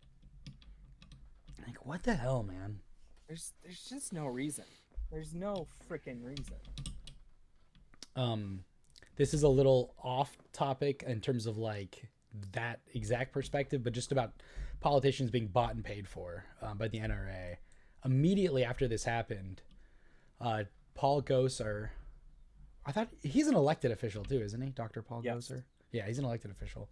Speaker 1: Like, what the hell, man?
Speaker 2: There's just no reason. There's no freaking reason.
Speaker 1: This is a little off topic in terms of like that exact perspective, but just about politicians being bought and paid for by the NRA. Immediately after this happened, Paul Gosar, I thought he's an elected official too, isn't he? Dr. Paul Gosar? Yeah, he's an elected official.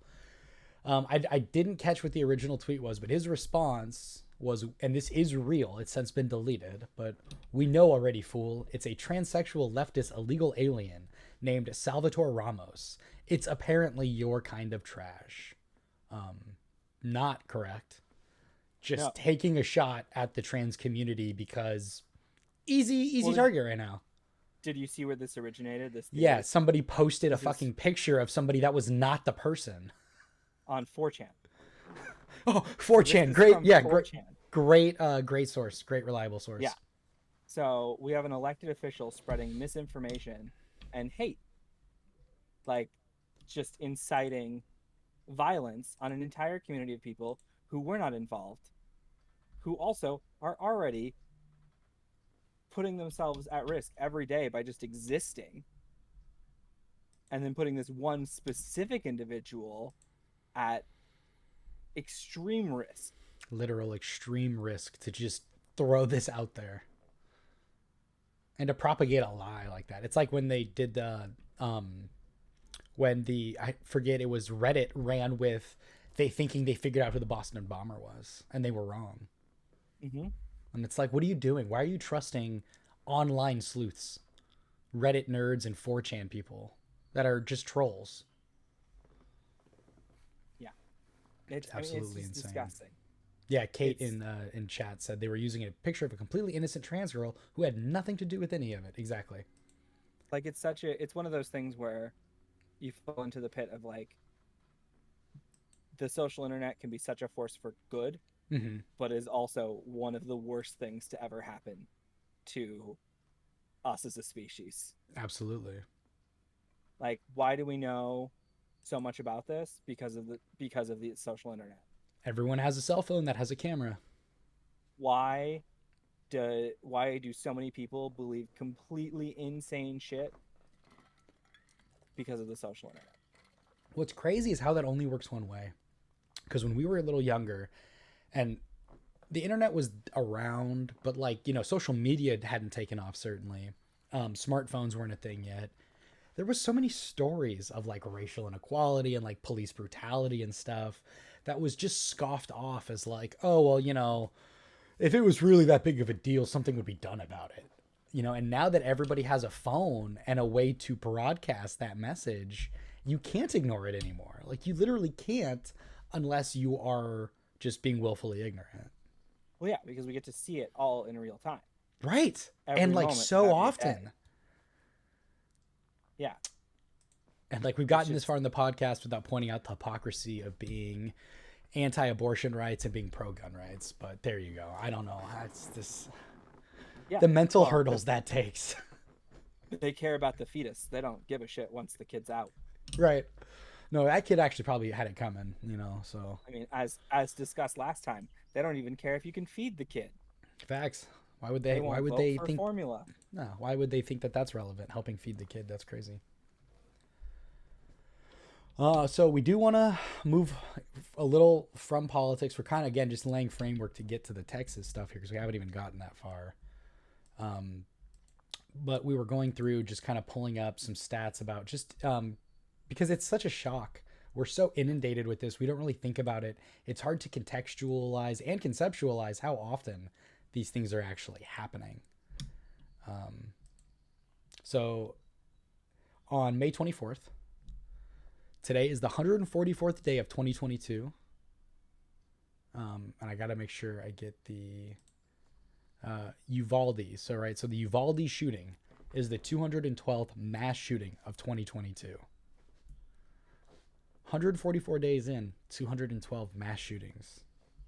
Speaker 1: I didn't catch what the original tweet was, but his response was, and this is real, it's since been deleted, but we know already, fool. It's a transsexual leftist illegal alien named Salvatore Ramos. It's apparently your kind of trash. Not correct. Just taking a shot at the trans community because easy target right now.
Speaker 2: Did you see where this originated?
Speaker 1: Yeah, somebody posted a fucking picture of somebody that was not the person.
Speaker 2: On 4chan.
Speaker 1: Oh, 4chan. Great. Yeah, 4chan. Great source. Great reliable source.
Speaker 2: Yeah. So we have an elected official spreading misinformation and hate. Like, just inciting violence on an entire community of people who were not involved, who also are already putting themselves at risk every day by just existing. And then putting this one specific individual at extreme risk.
Speaker 1: Literal extreme risk to just throw this out there and to propagate a lie like that. It's like when they did the I forget, it was Reddit ran with thinking they figured out who the Boston bomber was, and they were wrong.
Speaker 2: Mm-hmm.
Speaker 1: And it's like, what are you doing? Why are you trusting online sleuths, Reddit nerds, and 4chan people that are just trolls?
Speaker 2: It's
Speaker 1: absolutely
Speaker 2: it's
Speaker 1: insane.
Speaker 2: Disgusting.
Speaker 1: Yeah, Kate in chat said they were using a picture of a completely innocent trans girl who had nothing to do with any of it. Exactly.
Speaker 2: Like, it's one of those things where you fall into the pit of like, the social internet can be such a force for good, but is also one of the worst things to ever happen to us as a species.
Speaker 1: Absolutely.
Speaker 2: Like, why do we know so much about this? Because of the social internet.
Speaker 1: Everyone has a cell phone that has a camera.
Speaker 2: Why do so many people believe completely insane shit? Because of the social internet.
Speaker 1: What's crazy is how that only works one way. Because when we were a little younger, and the internet was around, but like, you know, social media hadn't taken off, certainly. Smartphones weren't a thing yet. There was so many stories of like racial inequality and like police brutality and stuff that was just scoffed off as like, oh, well, you know, if it was really that big of a deal, something would be done about it. You know, and now that everybody has a phone and a way to broadcast that message, you can't ignore it anymore. Like, you literally can't unless you are just being willfully ignorant.
Speaker 2: Well, yeah, because we get to see it all in real time.
Speaker 1: Right.
Speaker 2: Every
Speaker 1: And like
Speaker 2: moment
Speaker 1: so
Speaker 2: of every
Speaker 1: often.
Speaker 2: day. Yeah.
Speaker 1: And like we've gotten this far in the podcast without pointing out the hypocrisy of being anti-abortion rights and being pro-gun rights. But there you go. I don't know. It's this,
Speaker 2: Yeah.
Speaker 1: the mental hurdles that takes.
Speaker 2: They care about the fetus. They don't give a shit once the kid's out.
Speaker 1: Right. No, that kid actually probably had it coming, you know, so.
Speaker 2: I mean, as discussed last time, they don't even care if you can feed the kid.
Speaker 1: Facts. Why would they
Speaker 2: for
Speaker 1: think
Speaker 2: formula?
Speaker 1: No, why would they think that that's relevant? Helping feed the kid, that's crazy. So we do want to move a little from politics. We're kind of, again, just laying framework to get to the Texas stuff here because we haven't even gotten that far. But we were going through just kind of pulling up some stats about just because it's such a shock. We're so inundated with this. We don't really think about it. It's hard to contextualize and conceptualize how often these things are actually happening. So on May 24th, today is the 144th day of 2022. And I got to make sure I get the Uvalde. So, right. So the Uvalde shooting is the 212th mass shooting of 2022. 144 days in, 212 mass shootings.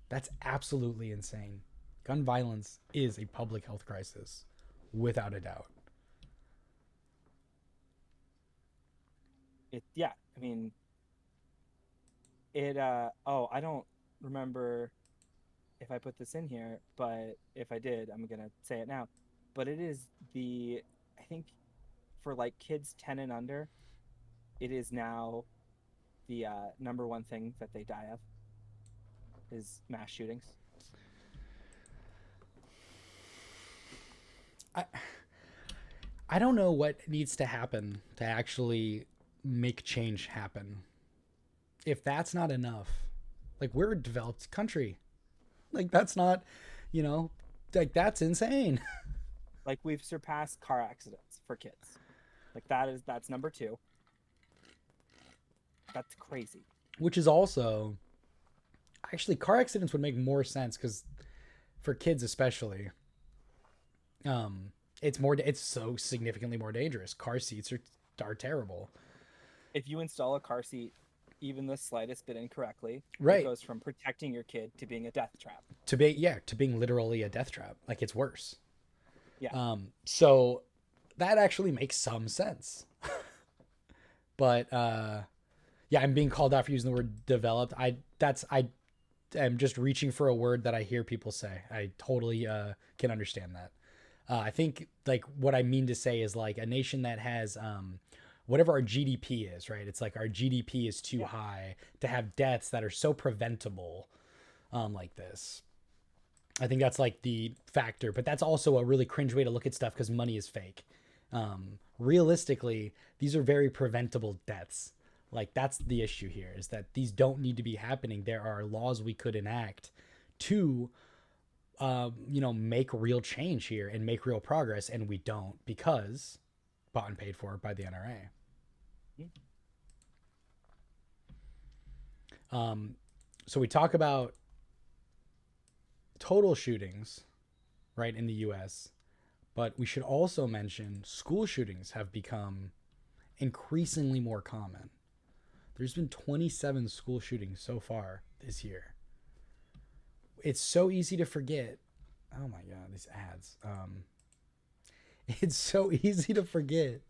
Speaker 1: That's absolutely insane. Gun violence is a public health crisis, without a doubt.
Speaker 2: Yeah, I mean, it, I don't remember if I put this in here, but if I did, I'm going to say it now. But it is I think for like kids 10 and under, it is now the number one thing that they die of is mass shootings.
Speaker 1: I don't know what needs to happen to actually make change happen. If that's not enough, like, we're a developed country. Like, that's not, you know, like, that's insane.
Speaker 2: Like, we've surpassed car accidents for kids. Like, that's number 2. That's crazy.
Speaker 1: Which is also, actually, car accidents would make more sense because for kids especially, it's so significantly more dangerous. Car seats are terrible.
Speaker 2: If you install a car seat even the slightest bit incorrectly,
Speaker 1: right,
Speaker 2: it goes from protecting your kid to being a death trap.
Speaker 1: To being literally a death trap. Like, it's worse.
Speaker 2: Yeah.
Speaker 1: So that actually makes some sense. But yeah, I'm being called out for using the word developed. I am just reaching for a word that I hear people say. I totally can understand that. I think, like, what I mean to say is, like, a nation that has whatever our GDP is, right? It's like our GDP is too high to have deaths that are so preventable like this. I think that's like the factor, but that's also a really cringe way to look at stuff because money is fake. Realistically, these are very preventable deaths. Like, that's the issue here, is that these don't need to be happening. There are laws we could enact to, make real change here and make real progress. And we don't, because bought and paid for by the NRA. So we talk about total shootings, right, in the U.S., but we should also mention school shootings have become increasingly more common. There's been 27 school shootings so far this year. It's so easy to forget. Oh my God, these ads. It's so easy to forget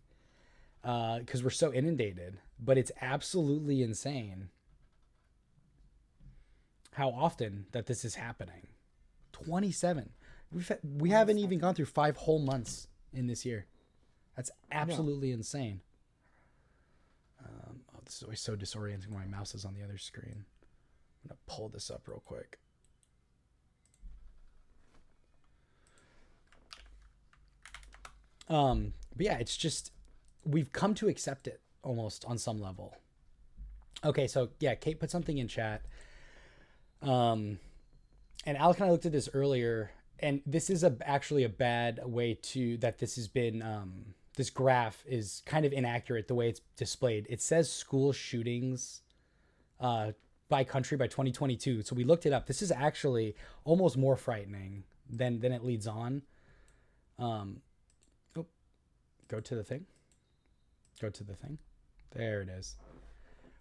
Speaker 1: because we're so inundated, but it's absolutely insane how often that this is happening. 27. We haven't even gone through 5 whole months in this year. That's absolutely insane. This is always so disorienting when my mouse is on the other screen. I'm going to pull this up real quick. But yeah, it's just, we've come to accept it almost on some level. Okay, so yeah, Kate put something in chat. And Alec and I looked at this earlier, and this is actually a bad way that this has been, this graph is kind of inaccurate the way it's displayed. It says school shootings by country by 2022. So we looked it up. This is actually almost more frightening than it leads on. Go to the thing. There it is.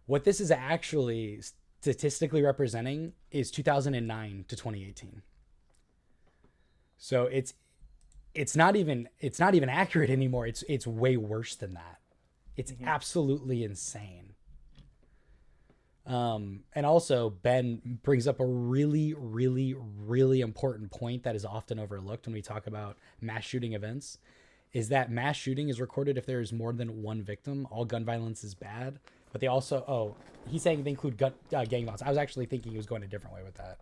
Speaker 1: What this is actually statistically representing is 2009 to 2018. So it's not even accurate anymore. It's way worse than that. It's absolutely insane. And also Ben brings up a really, really, really important point that is often overlooked when we talk about mass shooting events, is that mass shooting is recorded if there is more than one victim. All gun violence is bad, but they also, he's saying they include gang violence. I was actually thinking he was going a different way with that.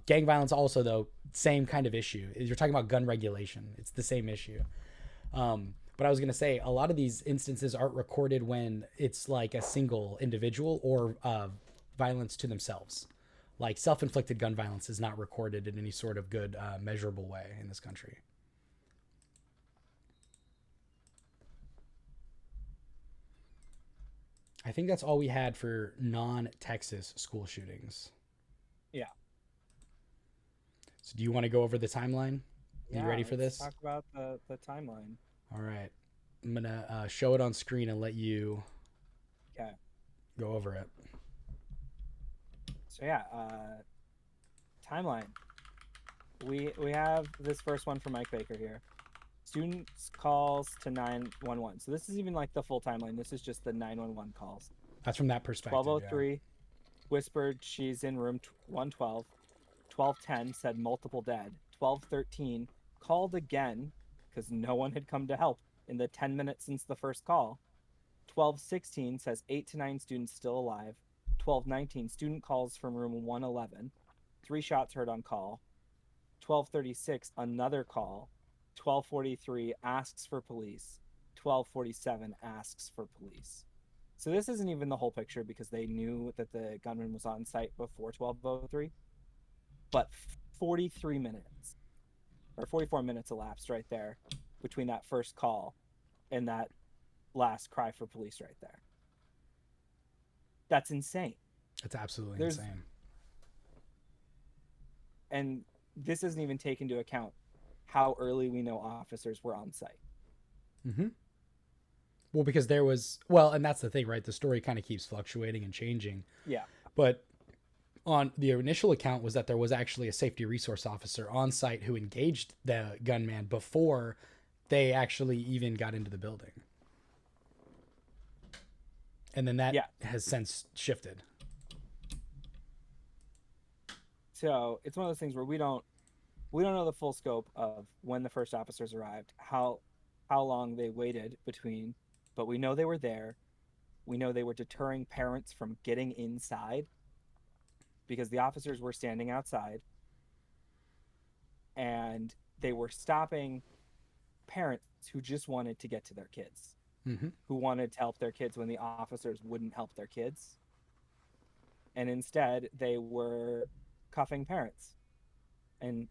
Speaker 1: Gang violence also, though, same kind of issue. You're talking about gun regulation. It's the same issue. But I was going to say, a lot of these instances aren't recorded when it's like a single individual or violence to themselves. Like self-inflicted gun violence is not recorded in any sort of good measurable way in this country. I think that's all we had for non-Texas school shootings.
Speaker 2: Yeah.
Speaker 1: So do you want to go over the timeline? Are you ready for this?
Speaker 2: Talk about the timeline.
Speaker 1: All right. I'm going to show it on screen and let you go over it.
Speaker 2: So yeah, timeline. We have this first one from Mike Baker here. Students calls to 911. So this is even like the full timeline. This is just the 911 calls.
Speaker 1: That's from that perspective.
Speaker 2: 12:03, whispered she's in room 112. 12:10 said multiple dead. 12:13 called again because no one had come to help in the 10 minutes since the first call. 12:16 says 8 to 9 students still alive. 12:19 student calls from room 111. 3 shots heard on call. 12:36 another call. 12:43 asks for police. 12:47 asks for police. So this isn't even the whole picture because they knew that the gunman was on site before 12:03. But 43 minutes or 44 minutes elapsed right there between that first call and that last cry for police right there. That's insane.
Speaker 1: It's absolutely insane.
Speaker 2: And this doesn't even take into account how early we know officers were on site.
Speaker 1: Mm-hmm. Well, because there was, and that's the thing, right? The story kind of keeps fluctuating and changing.
Speaker 2: Yeah.
Speaker 1: But on the initial account was that there was actually a safety resource officer on site who engaged the gunman before they actually even got into the building. And then that has since shifted.
Speaker 2: So it's one of those things where we don't know the full scope of when the first officers arrived, how long they waited between, but we know they were there. We know they were deterring parents from getting inside because the officers were standing outside and they were stopping parents who just wanted to get to their kids, who wanted to help their kids when the officers wouldn't help their kids. And instead they were cuffing parents and,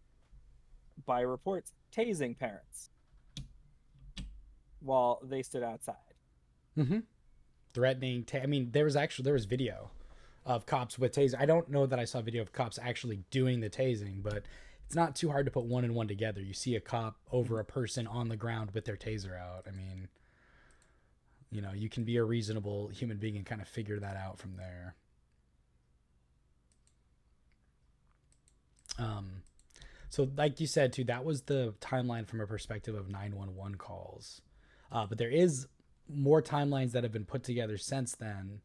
Speaker 2: by reports, tasing parents while they stood outside.
Speaker 1: Threatening. There was video of cops with tasers. I don't know that I saw video of cops actually doing the tasing, but it's not too hard to put one and one together. You see a cop over a person on the ground with their taser out. You can be a reasonable human being and kind of figure that out from there. So like you said too, that was the timeline from a perspective of 911 calls. But there is more timelines that have been put together since then.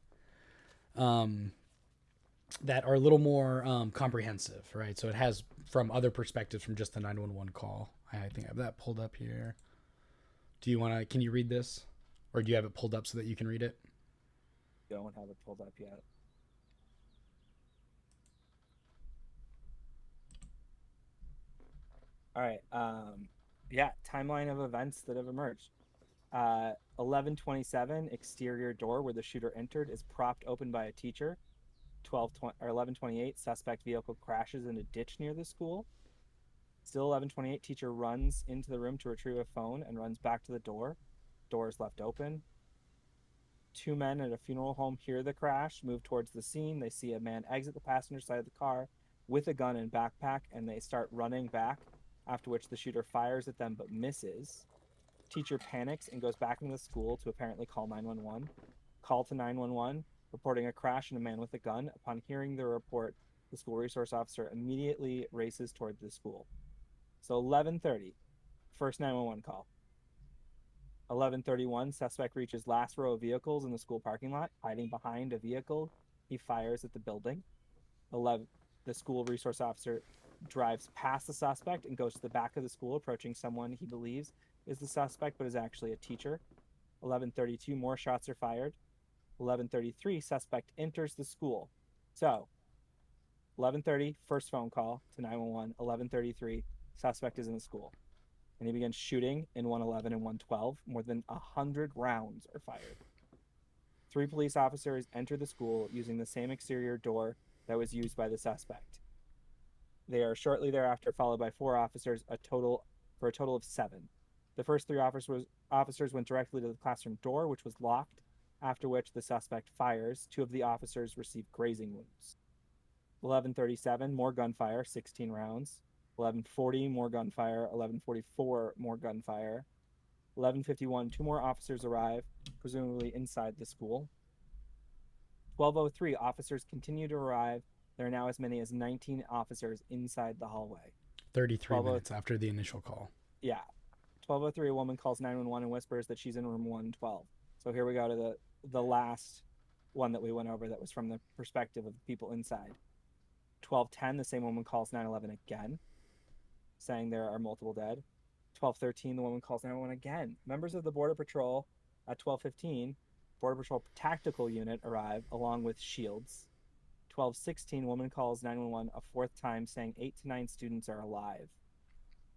Speaker 1: that are a little more comprehensive, right? So it has from other perspectives from just the 911 call. I think I have that pulled up here. Can you read this? Or do you have it pulled up so that you can read it?
Speaker 2: Don't have it pulled up yet. All right. Timeline of events that have emerged. 11:27, exterior door where the shooter entered is propped open by a teacher. 11:28, suspect vehicle crashes in a ditch near the school. Still 11:28, teacher runs into the room to retrieve a phone and runs back to the door. Door is left open. Two men at a funeral home hear the crash, move towards the scene. They see a man exit the passenger side of the car with a gun and backpack, and they start running back, after which the shooter fires at them but misses. Teacher panics and goes back into the school to apparently call 911. Call to 911, reporting a crash and a man with a gun. Upon hearing the report, the school resource officer immediately races toward the school. So 11:30, first 911 call. 11:31, suspect reaches last row of vehicles in the school parking lot. Hiding behind a vehicle, he fires at the building. The school resource officer drives past the suspect and goes to the back of the school, approaching someone he believes is the suspect, but is actually a teacher. 11:32, more shots are fired. 11:33, suspect enters the school. So, 11:30, first phone call to 911. 11:33, suspect is in the school. And he begins shooting in 111 and 112. More than 100 rounds are fired. 3 police officers enter the school using the same exterior door that was used by the suspect. They are shortly thereafter followed by 4 officers, for a total of 7. The first 3 officers went directly to the classroom door, which was locked, after which the suspect fires. 2 of the officers received grazing wounds. 11:37, more gunfire, 16 rounds. 11:40, more gunfire. 11:44, more gunfire. 11:51, 2 more officers arrive, presumably inside the school. 12:03, officers continue to arrive. There are now as many as 19 officers inside the hallway.
Speaker 1: 33 minutes after the initial call.
Speaker 2: Yeah. 12:03, a woman calls 911 and whispers that she's in room 112. So here we go to the last one that we went over that was from the perspective of the people inside. 12:10, the same woman calls 911 again, saying there are multiple dead. 12:13, the woman calls 911 again. Members of the Border Patrol at 12:15, Border Patrol tactical unit arrive along with shields. 12:16, woman calls 911 a 4th time, saying 8 to 9 students are alive.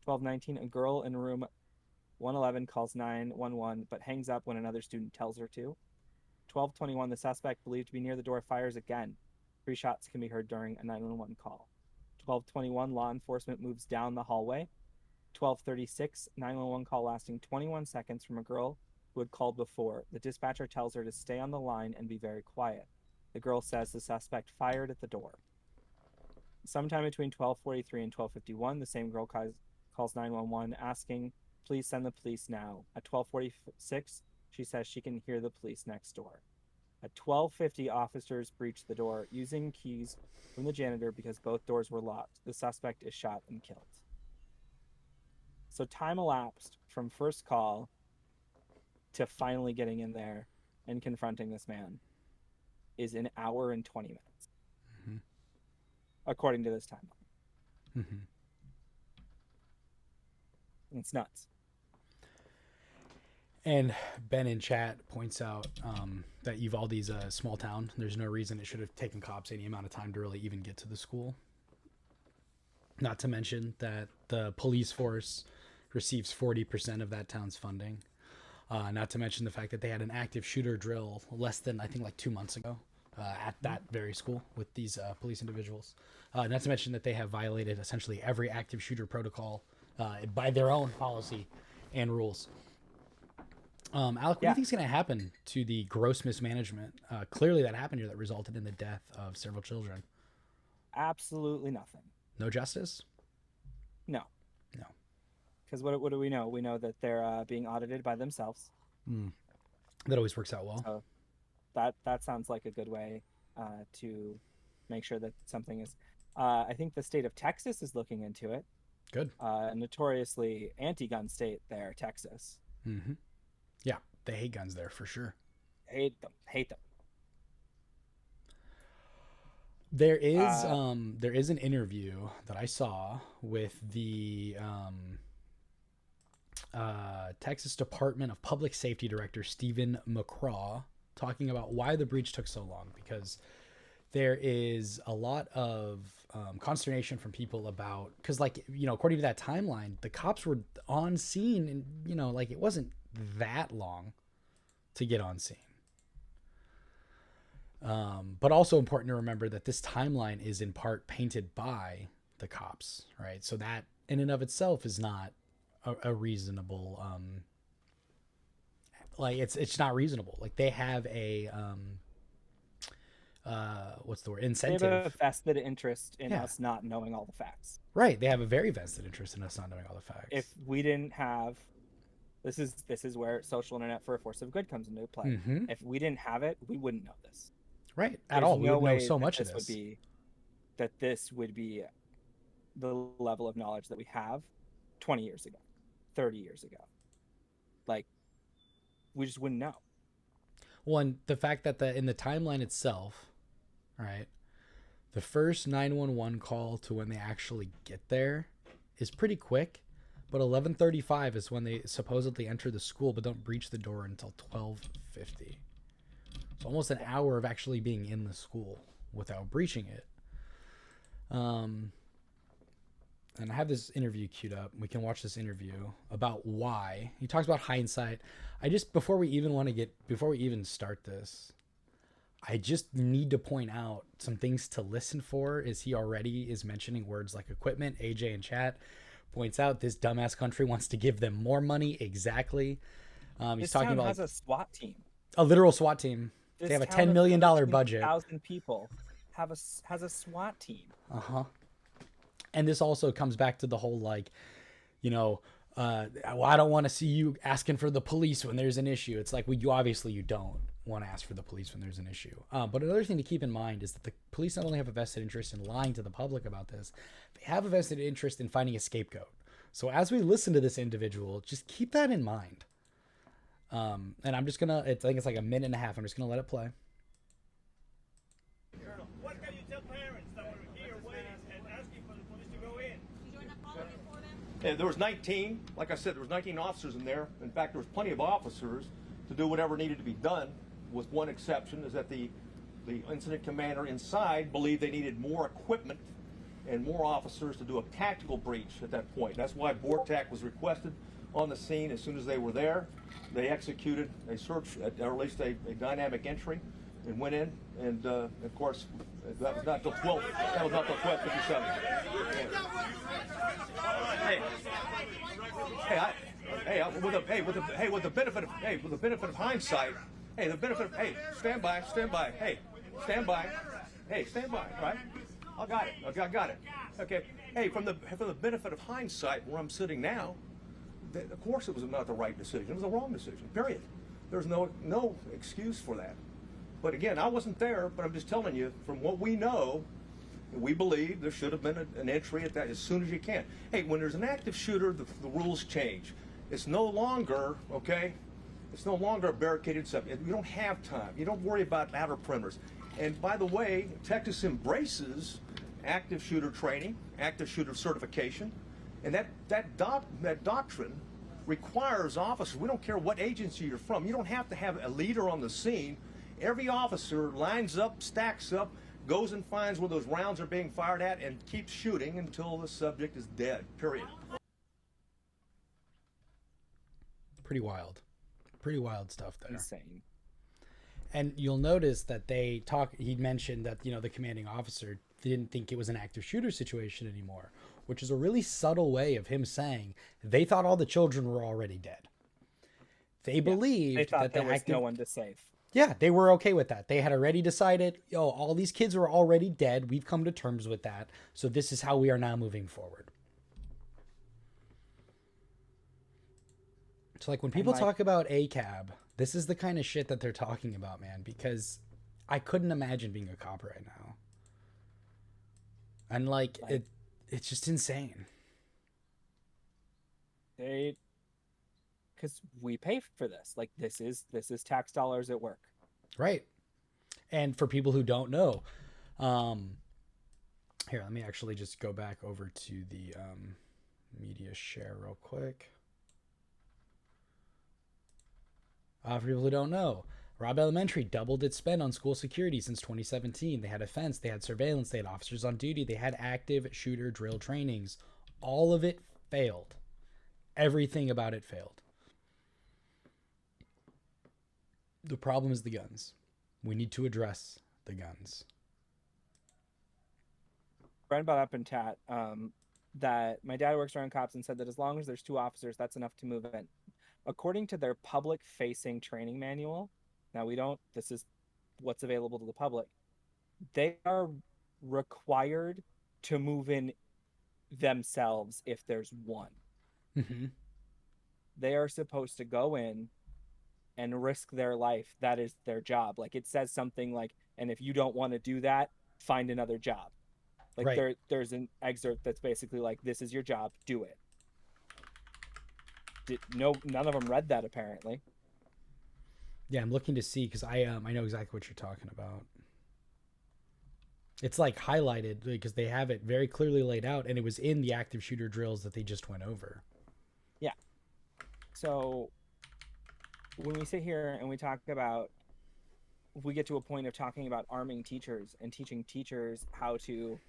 Speaker 2: 12:19, a girl in room 111 calls 911 but hangs up when another student tells her to. 12:21, the suspect believed to be near the door fires again. 3 shots can be heard during a 911 call. 12:21, law enforcement moves down the hallway. 12:36, 911 call lasting 21 seconds from a girl who had called before. The dispatcher tells her to stay on the line and be very quiet. The girl says the suspect fired at the door. Sometime between 12:43 and 12:51, the same girl calls 911 asking, please send the police now. At 12:46, she says she can hear the police next door. At 12:50, officers breach the door using keys from the janitor because both doors were locked. The suspect is shot and killed. So time elapsed from first call to finally getting in there and confronting this man is an hour and 20 minutes, according to this timeline. It's nuts.
Speaker 1: And Ben in chat points out that Uvalde's a small town. There's no reason it should have taken cops any amount of time to really even get to the school. Not to mention that the police force receives 40% of that town's funding. Not to mention the fact that they had an active shooter drill less than, I think, like 2 months ago at that very school with these police individuals. Not to mention that they have violated essentially every active shooter protocol by their own policy and rules. Alec, what do you think is going to happen to the gross mismanagement? Clearly that happened here that resulted in the death of several children.
Speaker 2: Absolutely nothing.
Speaker 1: No justice?
Speaker 2: No.
Speaker 1: No.
Speaker 2: Because what do we know? We know that they're being audited by themselves.
Speaker 1: That always works out well.
Speaker 2: So that sounds like a good way to make sure that something is... I think the state of Texas is looking into it.
Speaker 1: Good.
Speaker 2: A notoriously anti-gun state there, Texas.
Speaker 1: Yeah, they hate guns there for sure.
Speaker 2: Hate them.
Speaker 1: There is an interview that I saw with the Texas Department of Public Safety Director Stephen McCraw talking about why the breach took so long, because there is a lot of consternation from people about, because, like, you know, according to that timeline, the cops were on scene and, you know, like, it wasn't that long to get on scene. But also important to remember that this timeline is in part painted by the cops, right? So that in and of itself is not a reasonable, like, it's not reasonable. Like, they have a, what's the word? Incentive.
Speaker 2: They have a vested interest in us not knowing all the facts.
Speaker 1: Right. They have a very vested interest in us not knowing all the facts.
Speaker 2: If we didn't have, this is where social internet for a force of good comes into play.
Speaker 1: Mm-hmm.
Speaker 2: If we didn't have it, we wouldn't know this.
Speaker 1: Right. At all. We would know so much of
Speaker 2: this. This would be the level of knowledge that we have 20 years ago, 30 years ago. Like, we just wouldn't know.
Speaker 1: Well, and the fact that in the timeline itself, right, the first 911 call to when they actually get there is pretty quick, but 11:35 is when they supposedly enter the school but don't breach the door until 12:50. So almost an hour of actually being in the school without breaching it. And I have this interview queued up. We can watch this interview about why. He talks about hindsight. Before we even start this, I just need to point out some things to listen for, as he already is mentioning words like equipment. AJ in chat points out this dumbass country wants to give them more money. Exactly. He's talking about
Speaker 2: has a SWAT team.
Speaker 1: A literal SWAT team. They have a $10 million budget.
Speaker 2: 1,000 people has a SWAT team.
Speaker 1: And this also comes back to the whole, like, you know, well, I don't want to see you asking for the police when there's an issue. It's like, well, you don't want to ask for the police when there's an issue. But another thing to keep in mind is that the police not only have a vested interest in lying to the public about this, they have a vested interest in finding a scapegoat. So as we listen to this individual, just keep that in mind. And I'm just going to, I think it's like a minute and a half. I'm just going to let it play.
Speaker 6: Colonel, what can you tell parents that were here waiting and asking for the police to go in?
Speaker 7: You doing apology for them?
Speaker 6: And there was 19, like I said, there was 19 officers in there. In fact, there was plenty of officers to do whatever needed to be done, with one exception, is that the incident commander inside believed they needed more equipment and more officers to do a tactical breach at that point. That's why BORTAC was requested on the scene. As soon as they were there, they executed a search, or at least a dynamic entry, and went in. And of course, that was not till 12. That was not till 12:57. With the benefit of hindsight, stand by, stand by, right? I got it. Okay, from the benefit of hindsight, where I'm sitting now, of course it was not the right decision. It was the wrong decision. Period. There's no excuse for that. But again, I wasn't there, but I'm just telling you, from what we know, we believe there should have been an entry at that as soon as you can. Hey, when there's an active shooter, the rules change. It's no longer, it's no longer a barricaded subject. You don't have time. You don't worry about outer perimeters. And by the way, Texas embraces active shooter training, active shooter certification, and that doctrine requires officers. We don't care what agency you're from. You don't have to have a leader on the scene. Every officer lines up, stacks up, goes and finds where those rounds are being fired at, and keeps shooting until the subject is dead, period.
Speaker 1: Pretty wild stuff there.
Speaker 2: Insane.
Speaker 1: And you'll notice that he mentioned that, the commanding officer didn't think it was an active shooter situation anymore, which is a really subtle way of him saying they thought all the children were already dead. They believed
Speaker 2: they thought
Speaker 1: that
Speaker 2: there was no one to save.
Speaker 1: Yeah, they were okay with that. They had already decided, all these kids are already dead. We've come to terms with that. So this is how we are now moving forward. So like when people talk about ACAB, this is the kind of shit that they're talking about, man, because I couldn't imagine being a cop right now. And it's just insane.
Speaker 2: Because we pay for this. Like, this is tax dollars at work.
Speaker 1: Right. And for people who don't know, Here, let me actually just go back over to the media share real quick. For people who don't know, Robb Elementary doubled its spend on school security since 2017. They had a fence, they had surveillance, they had officers on duty, they had active shooter drill trainings. All of it failed. Everything about it failed. The problem is the guns. We need to address the guns.
Speaker 2: Brian brought up in chat that my dad works around cops and said that as long as there's 2 officers, that's enough to move in. According to their public-facing training manual, now this is what's available to the public, they are required to move in themselves if there's 1.
Speaker 1: Mm-hmm.
Speaker 2: They are supposed to go in and risk their life. That is their job. Like, it says something like, and if you don't want to do that, find another job. Like,
Speaker 1: right.
Speaker 2: there's an excerpt that's basically like, this is your job, do it. None of them read that, apparently.
Speaker 1: Yeah, I'm looking to see, because I know exactly what you're talking about. It's like highlighted because they have it very clearly laid out, and it was in the active shooter drills that they just went over.
Speaker 2: Yeah. So when we sit here and we talk about, we get to a point of talking about arming teachers and teaching teachers how to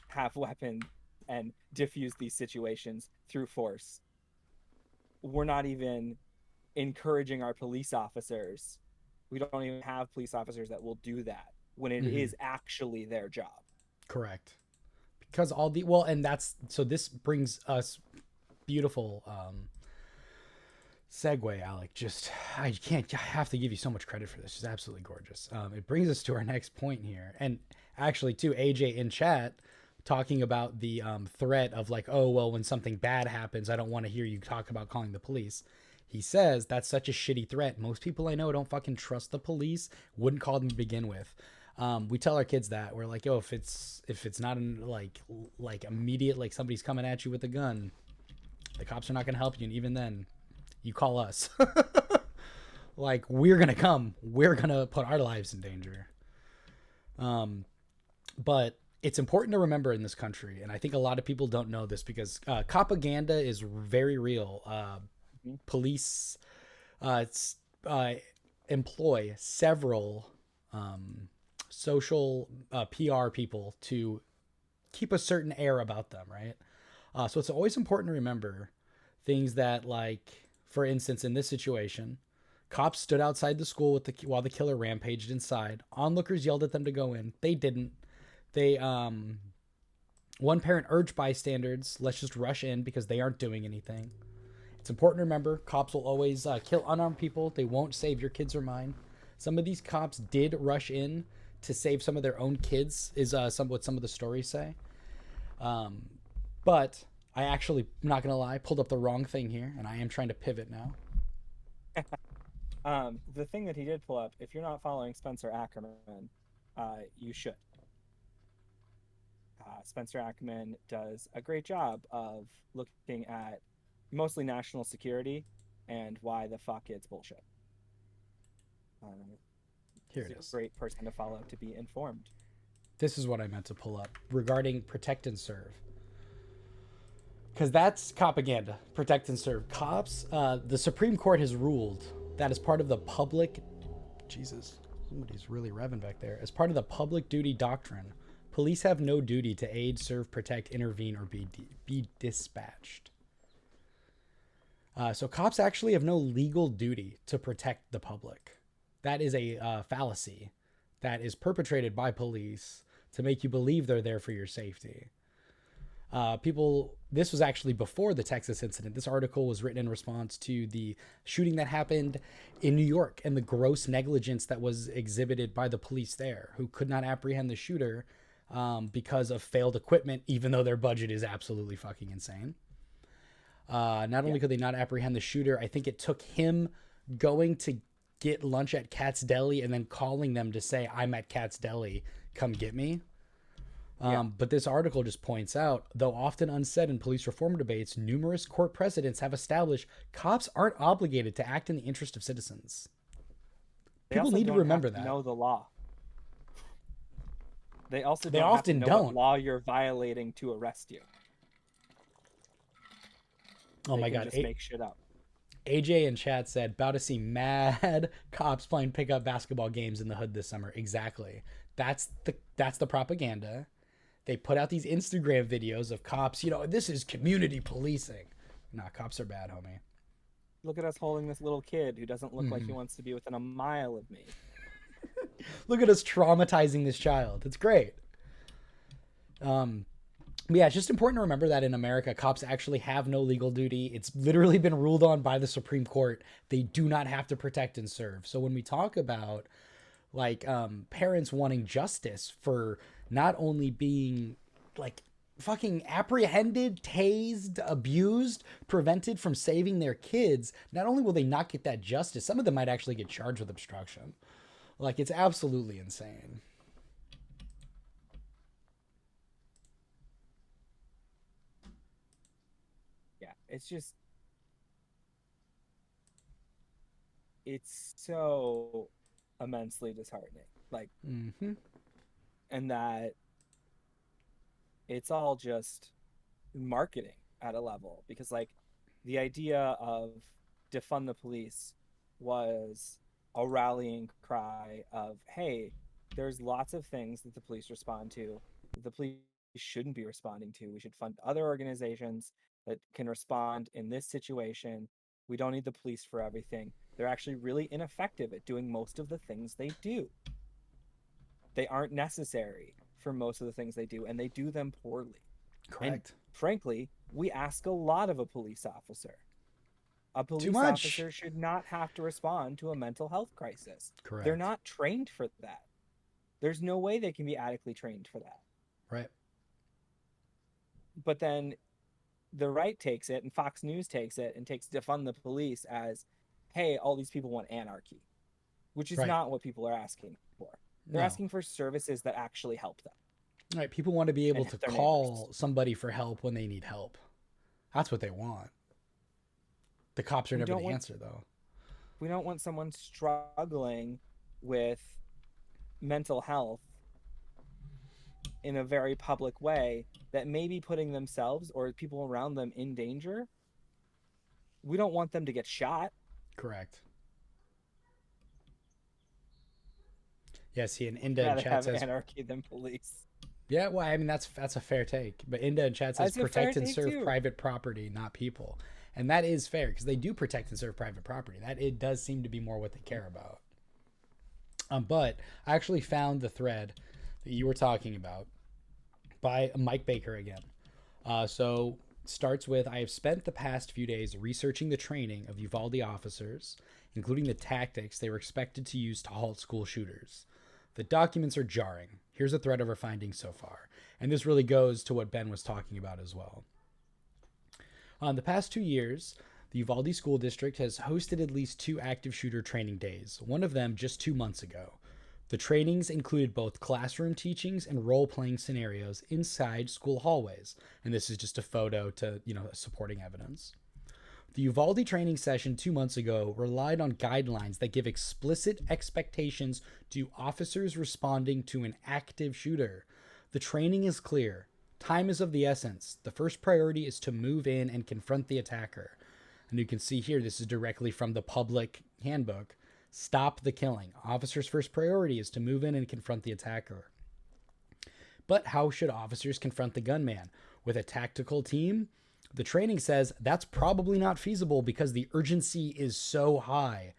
Speaker 2: have weapons and diffuse these situations through force, we're not even encouraging our police officers. We don't even have police officers that will do that when it is actually their job. Correct.
Speaker 1: Because this brings us beautiful segue, Alec. I have to give you so much credit for this. It's absolutely gorgeous. It brings us to our next point here. And actually, too, AJ in chat talking about the threat of like, oh, well, when something bad happens, I don't want to hear you talk about calling the police. He says that's such a shitty threat. Most people I know don't fucking trust the police, wouldn't call them to begin with. We tell our kids that. We're like, yo, if it's not like immediate, like somebody's coming at you with a gun, the cops are not going to help you. And even then, you call us. Like, we're going to come. We're going to put our lives in danger. But it's important to remember in this country, and I think a lot of people don't know this because propaganda is very real. Police employ several social PR people to keep a certain air about them, right? So it's always important to remember things that, like, for instance, in this situation, cops stood outside the school while the killer rampaged inside. Onlookers yelled at them to go in. They didn't. One parent urged bystanders, let's just rush in because they aren't doing anything. It's important to remember, cops will always kill unarmed people. They won't save your kids or mine. Some of these cops did rush in to save some of their own kids, is what some of the stories say. But I actually, not going to lie, pulled up the wrong thing here, and I am trying to pivot now.
Speaker 2: The thing that he did pull up, if you're not following Spencer Ackerman, you should. Spencer Ackerman does a great job of looking at mostly national security and why the fuck it's bullshit.
Speaker 1: Here it
Speaker 2: he's
Speaker 1: is.
Speaker 2: A great person to follow to be informed.
Speaker 1: This is what I meant to pull up regarding protect and serve. Because that's propaganda, protect and serve. Cops, the Supreme Court has ruled that as part of the public... Jesus, somebody's really revving back there. As part of the public duty doctrine, police have no duty to aid, serve, protect, intervene, or be dispatched. So cops actually have no legal duty to protect the public. That is a fallacy that is perpetrated by police to make you believe they're there for your safety. This was actually before the Texas incident. This article was written in response to the shooting that happened in New York and the gross negligence that was exhibited by the police there, who could not apprehend the shooter because of failed equipment, even though their budget is absolutely fucking insane. Not only could they not apprehend the shooter, I think it took him going to get lunch at Cat's Deli and then calling them to say, I'm at Cat's Deli, come get me. But this article just points out, though often unsaid in police reform debates, numerous court precedents have established cops aren't obligated to act in the interest of citizens. People need to remember that.
Speaker 2: Know the law. They also
Speaker 1: They
Speaker 2: don't have
Speaker 1: often
Speaker 2: to know
Speaker 1: don't.
Speaker 2: what law you're violating to arrest you.
Speaker 1: Oh
Speaker 2: They
Speaker 1: my
Speaker 2: can
Speaker 1: God.
Speaker 2: just make shit up.
Speaker 1: AJ in chat said, about to see mad cops playing pickup basketball games in the hood this summer. Exactly. That's the propaganda. They put out these Instagram videos of cops, this is community policing. Nah, cops are bad, homie.
Speaker 2: Look at us holding this little kid who doesn't look like he wants to be within a mile of me.
Speaker 1: Look at us traumatizing this child. It's great. But yeah, it's just important to remember that in America, cops actually have no legal duty. It's literally been ruled on by the Supreme Court. They do not have to protect and serve. So when we talk about parents wanting justice for not only being fucking apprehended, tased, abused, prevented from saving their kids, not only will they not get that justice, some of them might actually get charged with obstruction. It's absolutely insane.
Speaker 2: Yeah, it's so immensely disheartening. And that it's all just marketing at a level, because the idea of defund the police was a rallying cry of, hey, there's lots of things that the police respond to that the police shouldn't be responding to. We should fund other organizations that can respond in this situation. We don't need the police for everything. They're actually really ineffective at doing most of the things they do. They aren't necessary for most of the things they do, and they do them poorly.
Speaker 1: Correct.
Speaker 2: And frankly, we ask a lot of a police officer. A police
Speaker 1: much.
Speaker 2: officer should not have to respond to a mental health crisis.
Speaker 1: Correct.
Speaker 2: They're not trained for that. There's no way they can be adequately trained for that.
Speaker 1: Right.
Speaker 2: But then the right takes it, and Fox News takes it, and takes defund the police as, hey, all these people want anarchy, which is not what people are asking for. They're asking for services that actually help them.
Speaker 1: Right. People want to be able to call somebody for help when they need help. That's what they want. The cops are never the answer, though.
Speaker 2: We don't want someone struggling with mental health in a very public way that may be putting themselves or people around them in danger. We don't want them to get shot.
Speaker 1: Correct. Yeah, see, and Inda in chat says
Speaker 2: anarchy than police.
Speaker 1: Yeah, well, I mean that's a fair take. But Inda in chat says protect and serve private property, not people. And that is fair, because they do protect and serve private property. That it does seem to be more what they care about. But I actually found the thread that you were talking about by Mike Baker again. So starts with, I have spent the past few days researching the training of Uvalde officers, including the tactics they were expected to use to halt school shooters. The documents are jarring. Here's a thread of our findings so far. And this really goes to what Ben was talking about as well. The past 2 years, the Uvalde School District has hosted at least 2 active shooter training days, one of them just 2 months ago. The trainings included both classroom teachings and role-playing scenarios inside school hallways. And this is just a photo to, supporting evidence. The Uvalde training session 2 months ago relied on guidelines that give explicit expectations to officers responding to an active shooter. The training is clear. Time is of the essence. The first priority is to move in and confront the attacker. And you can see here, this is directly from the public handbook. Stop the killing. Officers' first priority is to move in and confront the attacker. But how should officers confront the gunman? With a tactical team? The training says that's probably not feasible because the urgency is so high.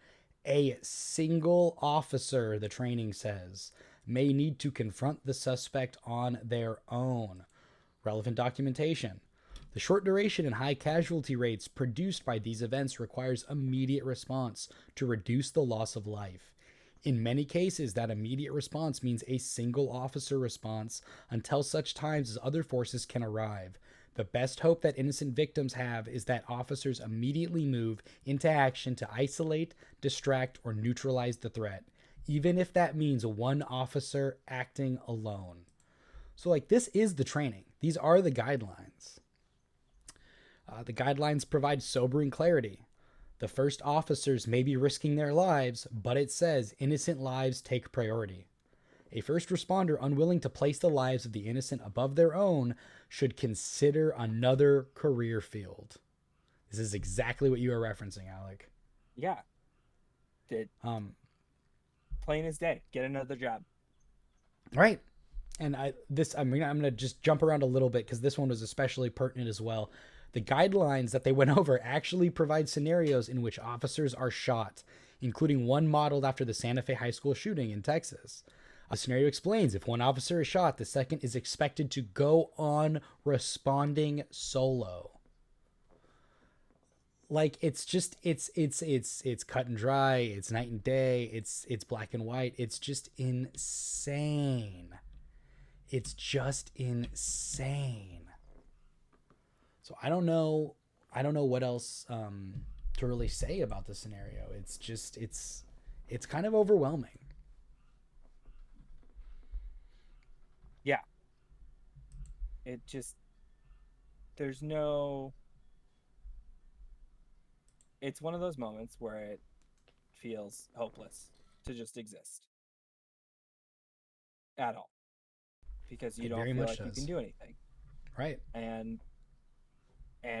Speaker 1: A single officer, the training says, may need to confront the suspect on their own. Relevant documentation. The short duration and high casualty rates produced by these events requires immediate response to reduce the loss of life. In many cases, that immediate response means a single officer response until such times as other forces can arrive. The best hope that innocent victims have is that officers immediately move into action to isolate, distract, or neutralize the threat, even if that means one officer acting alone. So, this is the training. These are the guidelines. The guidelines provide sobering clarity. The first officers may be risking their lives, but it says innocent lives take priority. A first responder unwilling to place the lives of the innocent above their own should consider another career field. This is exactly what you are referencing, Alec.
Speaker 2: Yeah. Plain as day. Get another job.
Speaker 1: Right. And I'm going to just jump around a little bit because this one was especially pertinent as well. The guidelines that they went over actually provide scenarios in which officers are shot, including one modeled after the Santa Fe High School shooting in Texas. A scenario explains if one officer is shot, the second is expected to go on responding solo. Like, it's just, it's cut and dry. It's night and day. It's black and white. It's just insane. It's just insane. So I don't know what else to really say about the scenario. It's just, it's kind of overwhelming.
Speaker 2: Yeah. It just, there's no, it's one of those moments where it feels hopeless to just exist at all, because you don't feel like you can do anything.
Speaker 1: Right.
Speaker 2: And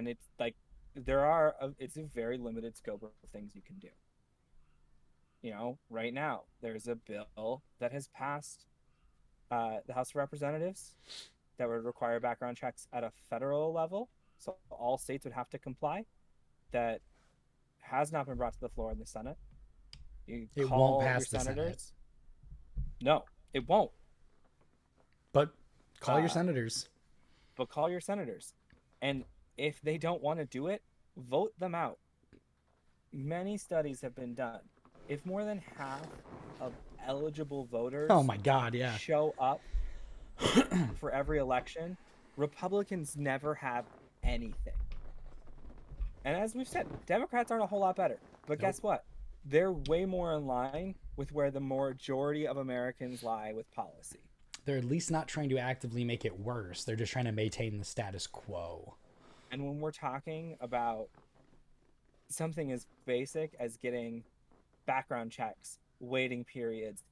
Speaker 2: it's like it's a very limited scope of things you can do. You know, right now there's a bill that has passed the House of Representatives that would require background checks at a federal level, so all states would have to comply. That has not been brought to the floor in the Senate.
Speaker 1: It won't pass the
Speaker 2: senators.
Speaker 1: Senate.
Speaker 2: No, it won't.
Speaker 1: But call your senators.
Speaker 2: But call your senators. And if they don't want to do it, vote them out. Many studies have been done. If more than half of eligible voters
Speaker 1: oh my God, yeah,
Speaker 2: show up for every election, Republicans never have anything. And as we've said, Democrats aren't a whole lot better. But guess what? They're way more in line with where the majority of Americans lie with policy.
Speaker 1: They're at least not trying to actively make it worse. They're just trying to maintain the status quo.
Speaker 2: And when we're talking about something as basic as getting background checks, waiting periods,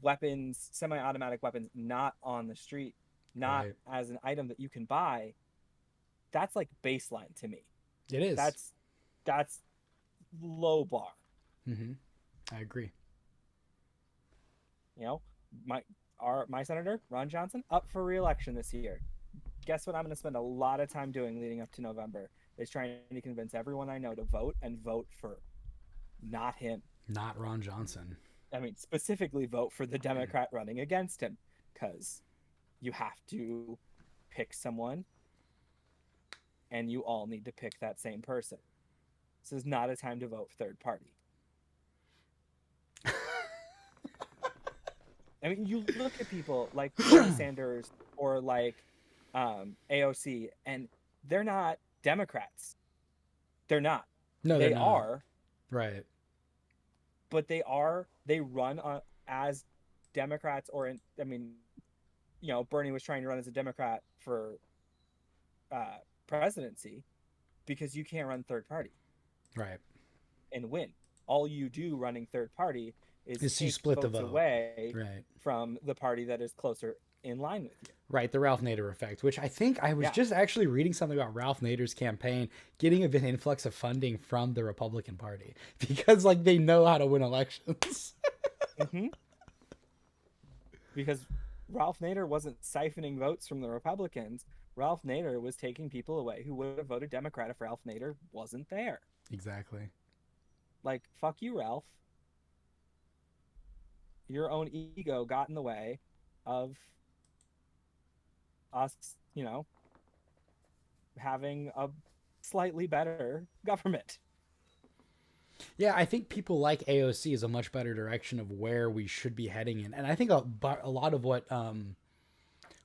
Speaker 2: weapons, semi-automatic weapons not on the street, not
Speaker 1: right.
Speaker 2: as an item that you can buy, that's like baseline to me.
Speaker 1: It is.
Speaker 2: That's low bar.
Speaker 1: Mm-hmm. I agree.
Speaker 2: You know, my senator, Ron Johnson, up for re-election this year. Guess what I'm going to spend a lot of time doing leading up to November is trying to convince everyone I know to vote and vote for not him.
Speaker 1: Not Ron Johnson.
Speaker 2: I mean, specifically vote for the Democrat running against him, because you have to pick someone and you all need to pick that same person. This is not a time to vote third party. I mean, you look at people like Bernie Sanders or like AOC, and they're not Democrats. They're not.
Speaker 1: No,
Speaker 2: they
Speaker 1: not.
Speaker 2: are.
Speaker 1: Right.
Speaker 2: But they run as Democrats, or Bernie was trying to run as a Democrat for presidency, because you can't run third party.
Speaker 1: Right.
Speaker 2: And win. All you do running third party is
Speaker 1: you split the vote
Speaker 2: away
Speaker 1: right.
Speaker 2: from the party that is closer in line with you.
Speaker 1: Right, the Ralph Nader effect, which I think I was just actually reading something about Ralph Nader's campaign getting an influx of funding from the Republican Party because like they know how to win elections.
Speaker 2: Mm-hmm. Because Ralph Nader wasn't siphoning votes from the Republicans. Ralph Nader was taking people away who would have voted Democrat if Ralph Nader wasn't there.
Speaker 1: Exactly.
Speaker 2: Like, fuck you, Ralph. Your own ego got in the way of us, having a slightly better government.
Speaker 1: Yeah, I think people like AOC is a much better direction of where we should be heading in. And I think a lot of what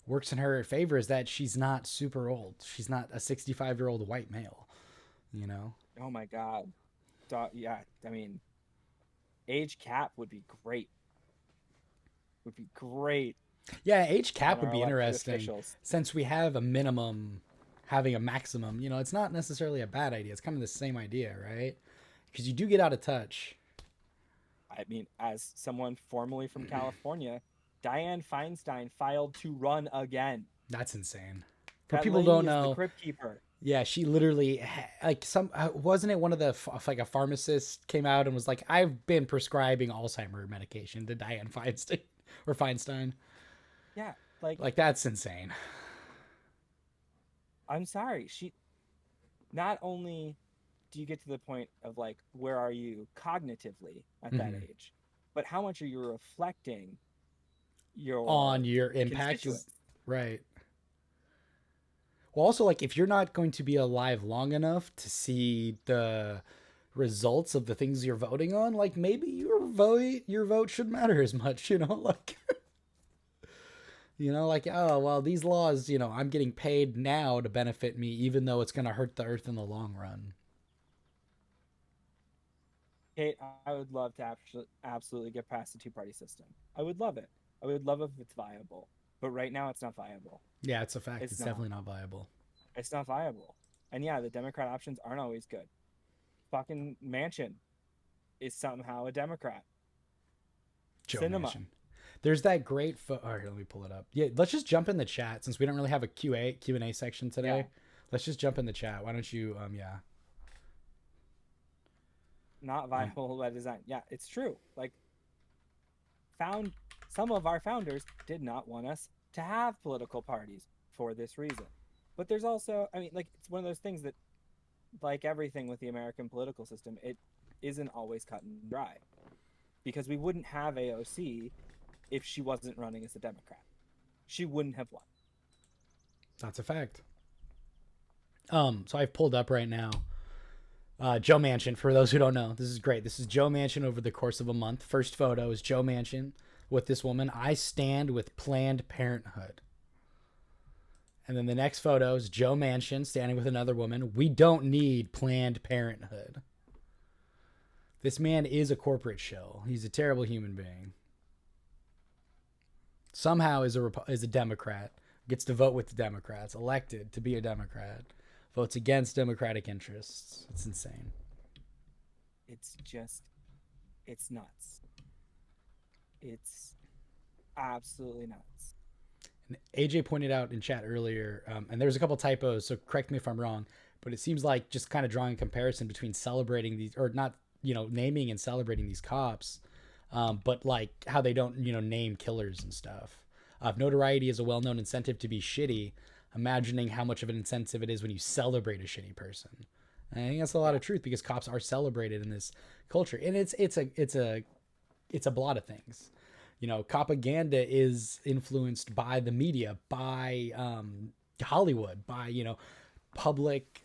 Speaker 1: works in her favor is that she's not super old. She's not a 65-year-old white male,
Speaker 2: Oh my God. Yeah, I mean, age cap would be great. Would be great.
Speaker 1: Yeah, age cap would be interesting since we have a minimum having a maximum. It's not necessarily a bad idea. It's kind of the same idea, right? Because you do get out of touch.
Speaker 2: I mean, as someone formerly from California, Dianne Feinstein filed to run again.
Speaker 1: That's insane. For
Speaker 2: That
Speaker 1: people who
Speaker 2: lady
Speaker 1: don't
Speaker 2: is
Speaker 1: know,
Speaker 2: the Crypt Keeper.
Speaker 1: yeah, she literally wasn't it one of the like a pharmacist came out and was like, I've been prescribing Alzheimer medication to Dianne Feinstein or Feinstein.
Speaker 2: Yeah,
Speaker 1: Like that's insane.
Speaker 2: I'm sorry. She not only do you get to the point of like, where are you cognitively at that age, but how much are you reflecting
Speaker 1: on your impact?
Speaker 2: constituents?
Speaker 1: Right. Well, also, like, if you're not going to be alive long enough to see the results of the things you're voting on, like, maybe your vote shouldn't matter as much, you know? Like, like, oh, well, these laws, I'm getting paid now to benefit me, even though it's going to hurt the earth in the long run.
Speaker 2: Kate, I would love to absolutely get past the two-party system. I would love it. I would love if it's viable. But right now, it's not viable.
Speaker 1: Yeah, it's a fact. It's
Speaker 2: not.
Speaker 1: definitely not viable.
Speaker 2: It's not viable. And yeah, the Democrat options aren't always good. Fucking Manchin is somehow a Democrat.
Speaker 1: Joe
Speaker 2: Cinema.
Speaker 1: Manchin. There's that great all right, let me pull it up. Yeah, let's just jump in the chat since we don't really have a Q&A section today.
Speaker 2: Yeah.
Speaker 1: Let's just jump in the chat. Why don't you
Speaker 2: Not viable by design. Yeah, it's true. Like, some of our founders did not want us to have political parties for this reason. But there's also, I mean, like, it's one of those things that, like everything with the American political system, it isn't always cut and dry. Because we wouldn't have AOC if she wasn't running as a Democrat. She wouldn't have won.
Speaker 1: That's a fact. So I've pulled up right now Joe Manchin. For those who don't know, this is great. This is Joe Manchin over the course of a month. First photo is Joe Manchin with this woman. I stand with Planned Parenthood. And then the next photo is Joe Manchin standing with another woman. We don't need Planned Parenthood. This man is a corporate shill. He's a terrible human being. Somehow is a Democrat, gets to vote with the Democrats, elected to be a Democrat, votes against Democratic interests. It's insane.
Speaker 2: It's nuts. It's absolutely nuts.
Speaker 1: And AJ pointed out in chat earlier, and there's a couple typos, so correct me if I'm wrong, but it seems like just kind of drawing a comparison between celebrating these, or not, naming and celebrating these cops, but like how they don't, name killers and stuff. If notoriety is a well-known incentive to be shitty, imagining how much of an incentive it is when you celebrate a shitty person. And I think that's a lot of truth, because cops are celebrated in this culture, and it's a lot of things. Propaganda is influenced by the media, by Hollywood, by public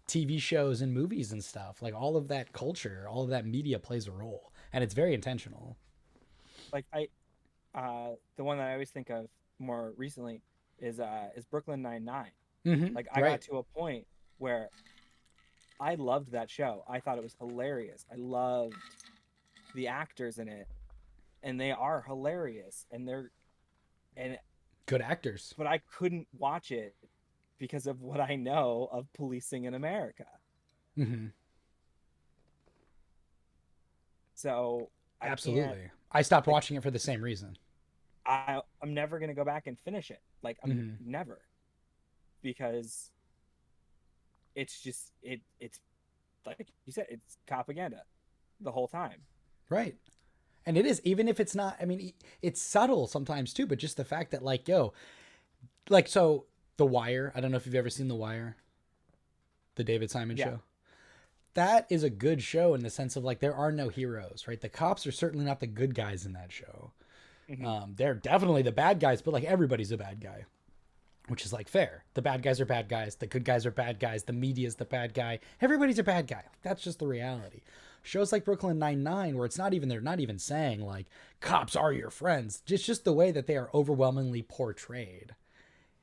Speaker 1: TV shows and movies and stuff. Like, all of that culture, all of that media plays a role, and it's very intentional.
Speaker 2: Like, the one that I always think of more recently is Brooklyn Nine-Nine.
Speaker 1: Mm-hmm,
Speaker 2: like, I got to a point where I loved that show. I thought it was hilarious. I loved the actors in it, and they are hilarious, and
Speaker 1: good actors.
Speaker 2: But I couldn't watch it because of what I know of policing in America.
Speaker 1: Mm-hmm.
Speaker 2: So
Speaker 1: absolutely, I stopped watching it for the same reason.
Speaker 2: I'm never gonna go back and finish it. Like, I'm never, because it's just it's like you said, it's propaganda the whole time.
Speaker 1: Right. And it is, even if it's not, I mean, it's subtle sometimes too, but just the fact that so The Wire, I don't know if you've ever seen The Wire, the David Simon show. That is a good show in the sense of, like, there are no heroes, right? The cops are certainly not the good guys in that show. Mm-hmm. They're definitely the bad guys, but like, everybody's a bad guy, which is like fair. The bad guys are bad guys. The good guys are bad guys. The media's the bad guy. Everybody's a bad guy. That's just the reality. Shows like Brooklyn Nine-Nine, where they're not even saying like cops are your friends. Just the way that they are overwhelmingly portrayed.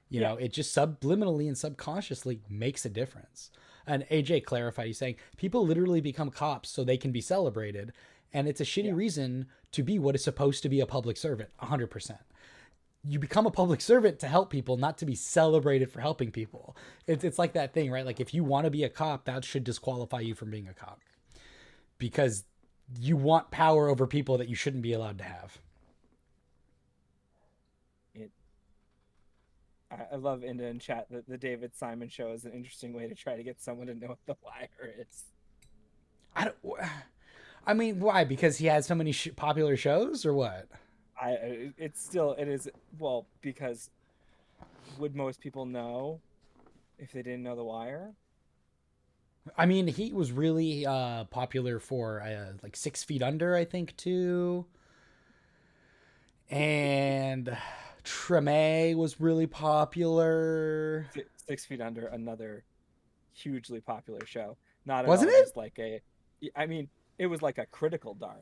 Speaker 1: It just subliminally and subconsciously makes a difference. And AJ clarified, he's saying people literally become cops so they can be celebrated. And it's a shitty reason to be what is supposed to be a public servant. 100%. You become a public servant to help people, not to be celebrated for helping people. It's like that thing, right? Like, if you want to be a cop, that should disqualify you from being a cop, because you want power over people that you shouldn't be allowed to have.
Speaker 2: I love Inda in chat that the David Simon show is an interesting way to try to get someone to know what The Wire is.
Speaker 1: I mean, why? Because he has so many popular shows, or what?
Speaker 2: It is, well, because would most people know if they didn't know The Wire?
Speaker 1: I mean, he was really popular for like 6 Feet Under, I think, too. And Treme was really popular.
Speaker 2: 6 Feet Under, another hugely popular show. Not at
Speaker 1: Wasn't
Speaker 2: all
Speaker 1: it?
Speaker 2: just like I mean, it was like a critical darling.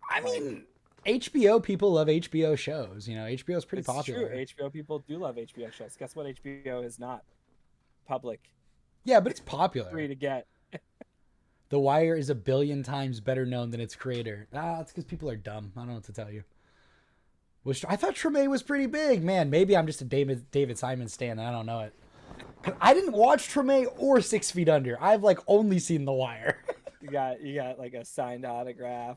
Speaker 1: I mean, HBO people love HBO shows. You know, HBO is pretty popular.
Speaker 2: True. HBO people do love HBO shows. Guess what? HBO is not public.
Speaker 1: Yeah, but it's popular.
Speaker 2: Free to get.
Speaker 1: The Wire is 1 billion times better known than its creator. It's because people are dumb. I don't know what to tell you. I thought Treme was pretty big. Man, maybe I'm just a David Simon stan and I don't know it. I didn't watch Treme or 6 Feet Under. I've like only seen The Wire.
Speaker 2: You got like a signed autograph,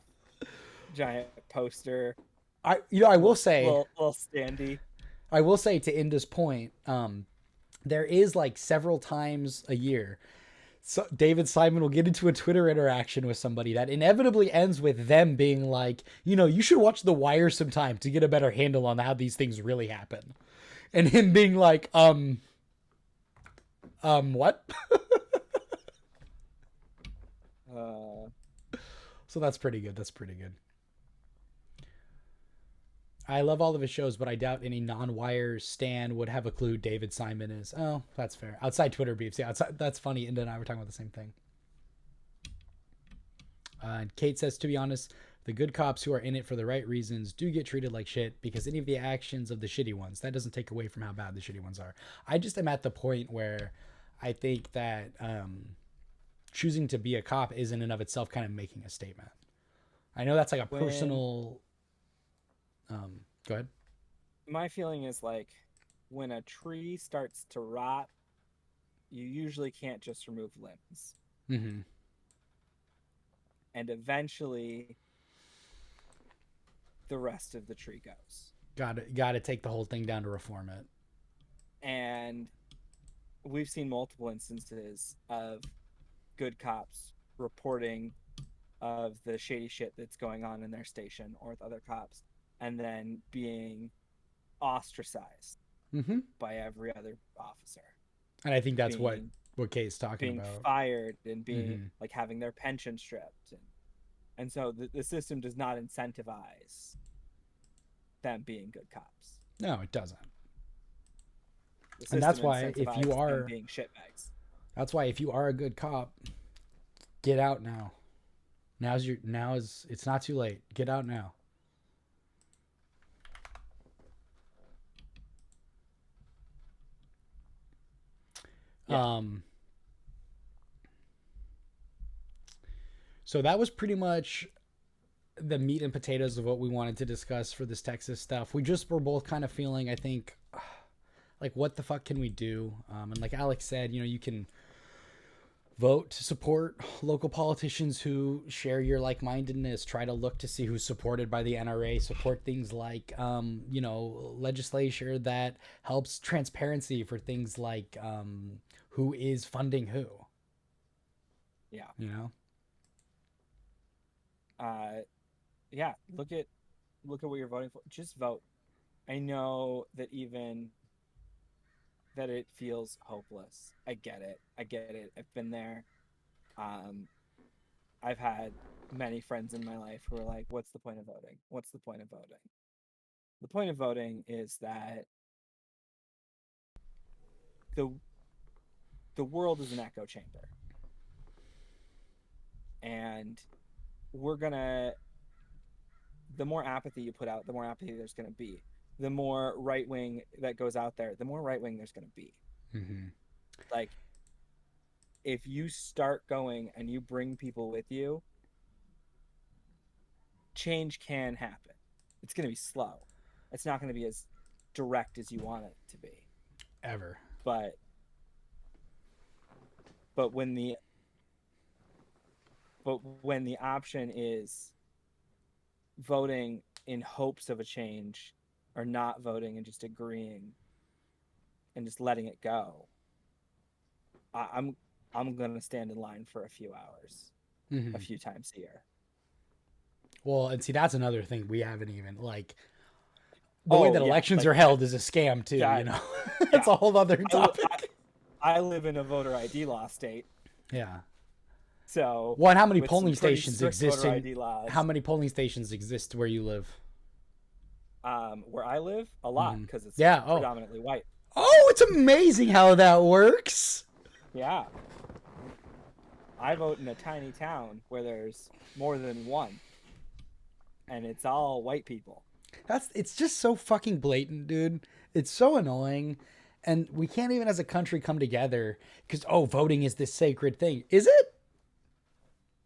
Speaker 2: giant poster.
Speaker 1: I will say,
Speaker 2: little standee.
Speaker 1: I will say to Inda's point, there is like several times a year, so David Simon will get into a Twitter interaction with somebody that inevitably ends with them being like, you should watch The Wire sometime to get a better handle on how these things really happen, and him being like, what? So that's pretty good. I love all of his shows, but I doubt any non-Wire stan would have a clue who David Simon is. Oh, that's fair. Outside Twitter beefs. Yeah, that's funny. Inda and I were talking about the same thing. Kate says, to be honest, the good cops who are in it for the right reasons do get treated like shit because any of the actions of the shitty ones, that doesn't take away from how bad the shitty ones are. I just am at the point where I think that choosing to be a cop is in and of itself kind of making a statement. I know that's like a personal... go ahead.
Speaker 2: My feeling is like when a tree starts to rot, you usually can't just remove limbs.
Speaker 1: Mm-hmm.
Speaker 2: And eventually the rest of the tree goes.
Speaker 1: Got to take the whole thing down to reform it.
Speaker 2: And we've seen multiple instances of good cops reporting of the shady shit that's going on in their station or with other cops, and then being ostracized by every other officer.
Speaker 1: And I think that's what Kate's talking about.
Speaker 2: Being fired and being like having their pension stripped. And so the system does not incentivize them being good cops.
Speaker 1: No, it doesn't. And that's why if you are
Speaker 2: being shitbags.
Speaker 1: That's why if you are a good cop, get out now. It's not too late. Get out now. Yeah. So that was pretty much the meat and potatoes of what we wanted to discuss for this Texas stuff. We just were both kind of feeling, I think, like, what the fuck can we do? And like Alex said, you can vote to support local politicians who share your like-mindedness. Try to look to see who's supported by the NRA. Support things like, legislature that helps transparency for things like who is funding who.
Speaker 2: Yeah. Yeah. Look at what you're voting for. Just vote. I know that that it feels hopeless. I get it. I've been there. I've had many friends in my life who are like, what's the point of voting? What's the point of voting? The point of voting is that the world is an echo chamber. And the more apathy you put out, the more apathy there's going to be. The more right wing that goes out there, the more right wing there's going to be.
Speaker 1: Mm-hmm.
Speaker 2: Like, if you start going and you bring people with you, change can happen. It's going to be slow. It's not going to be as direct as you want it to be.
Speaker 1: Ever.
Speaker 2: But when the option is voting in hopes of a change or not voting and just agreeing, and just letting it go, I'm gonna stand in line for a few hours, a few times a year.
Speaker 1: Well, and see, that's another thing we haven't even, like, the way that elections are held is a scam too, you know. It's a whole other topic.
Speaker 2: I live in a voter ID law state.
Speaker 1: Yeah.
Speaker 2: So
Speaker 1: well, and how many polling stations exist
Speaker 2: how
Speaker 1: many polling stations exist where you live?
Speaker 2: Where I live, a lot, because it's predominantly white.
Speaker 1: Oh, it's amazing how that works.
Speaker 2: Yeah. I vote in a tiny town where there's more than one, and it's all white people.
Speaker 1: It's just so fucking blatant, dude. It's so annoying. And we can't even as a country come together because, voting is this sacred thing. Is it?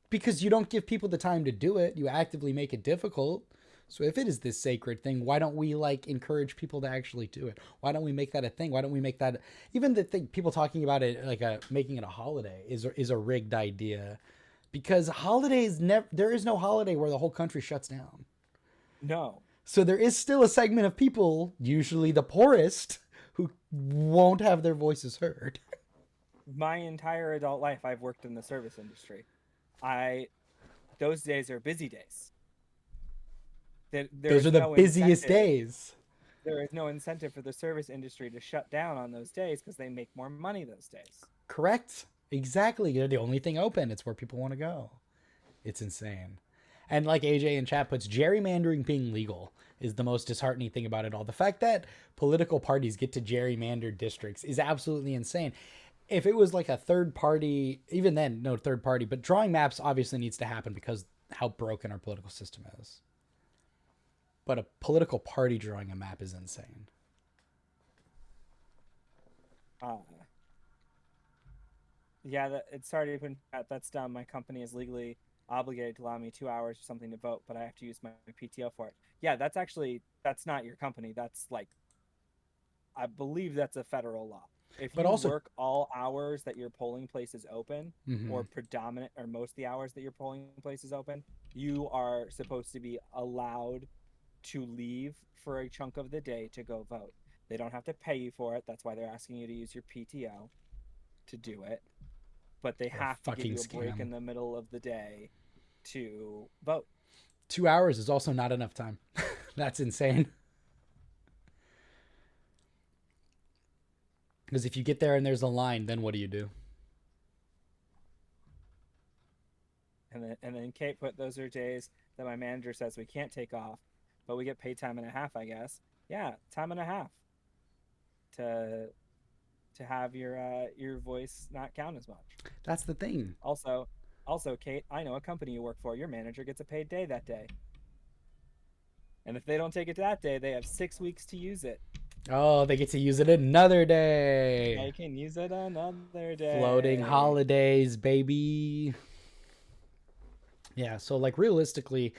Speaker 1: Because you don't give people the time to do it. You actively make it difficult. So if it is this sacred thing, why don't we encourage people to actually do it? Why don't we make that a thing? Why don't we make that even the thing? People talking about it making it a holiday is a rigged idea, because holidays there is no holiday where the whole country shuts down.
Speaker 2: No.
Speaker 1: So there is still a segment of people, usually the poorest, who won't have their voices heard.
Speaker 2: My entire adult life, I've worked in the service industry. Those days are busy days.
Speaker 1: Those are the busiest days.
Speaker 2: There is no incentive for the service industry to shut down on those days because they make more money those days.
Speaker 1: Correct. Exactly. They're the only thing open. It's where people want to go. It's insane. And like AJ in chat puts, gerrymandering being legal is the most disheartening thing about it all. The fact that political parties get to gerrymander districts is absolutely insane. If it was like a third party, even then, no third party, but drawing maps obviously needs to happen because how broken our political system is. But a political party drawing a map is insane.
Speaker 2: It's already been, that's done. My company is legally obligated to allow me 2 hours or something to vote, but I have to use my PTO for it. Yeah, that's not your company. That's I believe that's a federal law. If you work all hours that your polling place is open, or predominant or most of the hours that your polling place is open, you are supposed to be allowed to leave for a chunk of the day to go vote. They don't have to pay you for it. That's why they're asking you to use your PTO to do it. But they have to give you a break in the middle of the day to vote.
Speaker 1: 2 hours is also not enough time. That's insane. Because if you get there and there's a line, then what do you do?
Speaker 2: And then Kate put, those are days that my manager says we can't take off, but we get paid time and a half, I guess. Yeah, time and a half to have your voice not count as much.
Speaker 1: That's the thing.
Speaker 2: Also, Kate, I know a company you work for. Your manager gets a paid day that day. And if they don't take it that day, they have 6 weeks to use it.
Speaker 1: Oh, they get to use it another day.
Speaker 2: They can use it another day.
Speaker 1: Floating holidays, baby. Yeah, so realistically,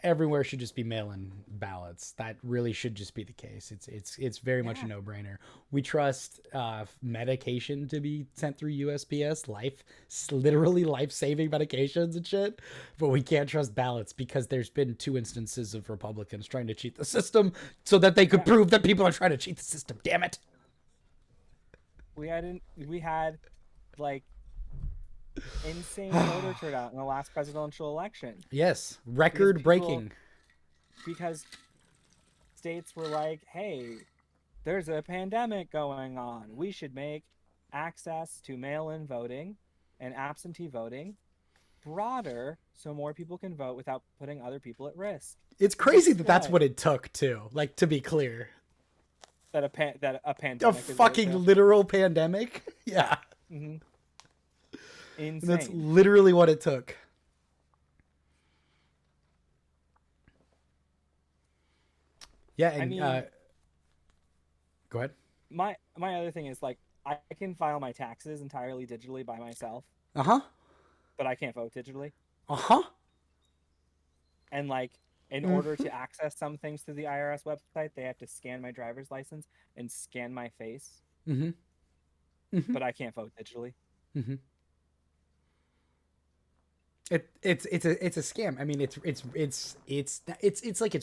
Speaker 1: everywhere should just be mail-in ballots. That really should just be the case. It's very much a no-brainer. We trust medication to be sent through USPS, literally life-saving medications and shit, but we can't trust ballots because there's been 2 instances of Republicans trying to cheat the system so that they could prove that people are trying to cheat the system. Damn it.
Speaker 2: We had insane voter turnout in the last presidential election.
Speaker 1: Yes, record-breaking.
Speaker 2: Because states were like, hey, there's a pandemic going on. We should make access to mail-in voting and absentee voting broader so more people can vote without putting other people at risk.
Speaker 1: It's crazy that that's what it took, too. To be clear.
Speaker 2: That a pandemic.
Speaker 1: A fucking literal pandemic? Yeah.
Speaker 2: Mm-hmm. Insane.
Speaker 1: That's literally what it took. Yeah, and go ahead.
Speaker 2: My other thing is I can file my taxes entirely digitally by myself.
Speaker 1: Uh-huh.
Speaker 2: But I can't vote digitally.
Speaker 1: Uh-huh.
Speaker 2: And in order to access some things through the IRS website, they have to scan my driver's license and scan my face.
Speaker 1: Mm-hmm. Mm-hmm.
Speaker 2: But I can't vote digitally.
Speaker 1: Mm-hmm. It's a scam. I mean, it's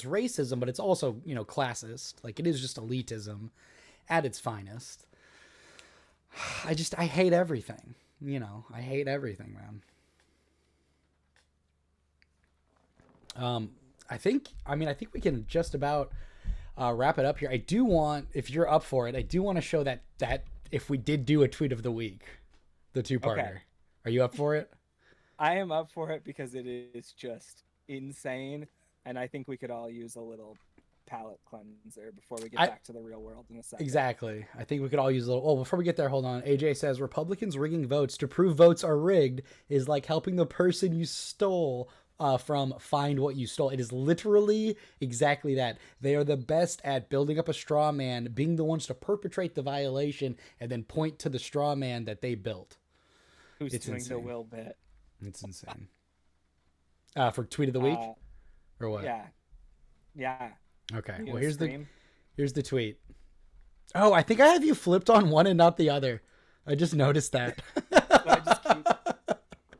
Speaker 1: racism, but it's also, classist. It is just elitism at its finest. I hate everything. You know, I hate everything, man. I think we can just about wrap it up here. I do want, if you're up for it, I do want to show that if we did do a tweet of the week, the 2-parter. Okay. Are you up for it?
Speaker 2: I am up for it because it is just insane, and I think we could all use a little palate cleanser before we get back to the real world in a second.
Speaker 1: Exactly. I think we could all use a little... Oh, before we get there, hold on. AJ says, Republicans rigging votes to prove votes are rigged is like helping the person you stole from find what you stole. It is literally exactly that. They are the best at building up a straw man, being the ones to perpetrate the violation, and then point to the straw man that they built.
Speaker 2: Who's doing the will bit.
Speaker 1: It's insane. For tweet of the week? Or what?
Speaker 2: Yeah.
Speaker 1: Okay. Well, here's the tweet. Oh, I think I have you flipped on one and not the other. I just noticed that.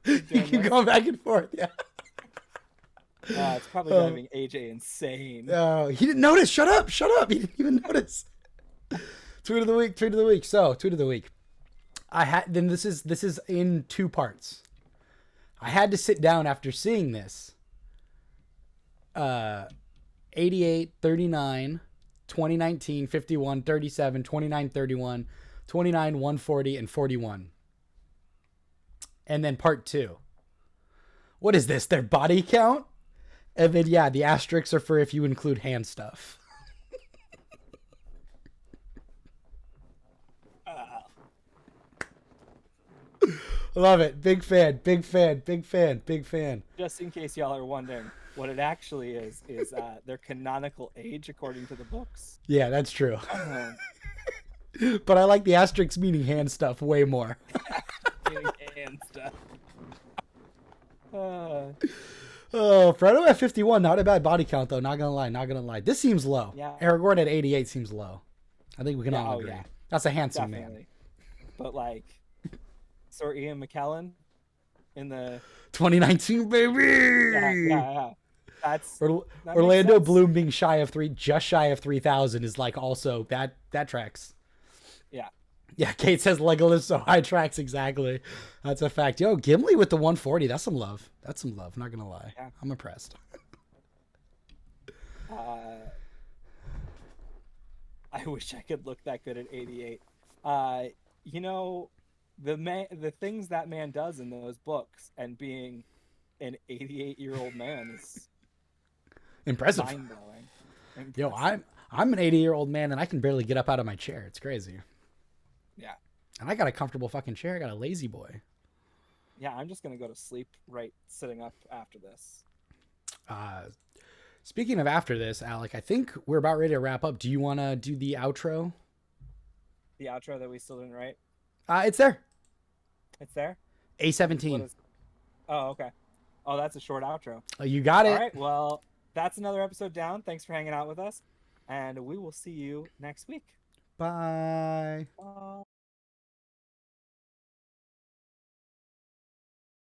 Speaker 1: You keep going back and forth. Yeah.
Speaker 2: It's probably driving AJ insane.
Speaker 1: Oh, he didn't notice. Shut up. He didn't even notice. Tweet of the week. So, tweet of the week. This is in 2 parts. I had to sit down after seeing this. 88, 39, 2019, 51, 37, 29, 31, 29, 140, and 41. And then part 2. What is this? Their body count? And then, yeah, the asterisks are for if you include hand stuff. Love it. Big fan.
Speaker 2: Just in case y'all are wondering, what it actually is their canonical age according to the books.
Speaker 1: Yeah, that's true. But I like the asterisks meaning hand stuff way more.
Speaker 2: Meaning hand stuff.
Speaker 1: Oh, Fredo at 51, not a bad body count though. Not gonna lie. This seems low.
Speaker 2: Yeah.
Speaker 1: Aragorn at 88 seems low. I think we can all agree. Yeah. That's a handsome man.
Speaker 2: But like, Sir Ian McKellen in the
Speaker 1: 2019 baby.
Speaker 2: Yeah. That
Speaker 1: Orlando Bloom being just shy of 3,000 is like also that tracks.
Speaker 2: Yeah.
Speaker 1: Yeah, Kate says Legolas so high tracks, exactly. That's a fact. Yo, Gimli with the 140, that's some love. Not gonna lie. Yeah. I'm impressed.
Speaker 2: I wish I could look that good at 88. You know, the things that man does in those books and being an 88-year-old man is
Speaker 1: impressive.
Speaker 2: Mind-blowing.
Speaker 1: Yo, I'm an 80-year-old man and I can barely get up out of my chair. It's crazy.
Speaker 2: Yeah.
Speaker 1: And I got a comfortable fucking chair. I got a lazy boy.
Speaker 2: Yeah, I'm just gonna go to sleep sitting up after this.
Speaker 1: Speaking of after this, Alec, I think we're about ready to wrap up. Do you want to do the outro?
Speaker 2: The outro that we still didn't write?
Speaker 1: It's there.
Speaker 2: It's there?
Speaker 1: A17.
Speaker 2: Oh, okay. Oh, that's a short outro.
Speaker 1: Oh, you got it.
Speaker 2: All right, well, that's another episode down. Thanks for hanging out with us, and we will see you next week.
Speaker 1: Bye.
Speaker 2: Bye.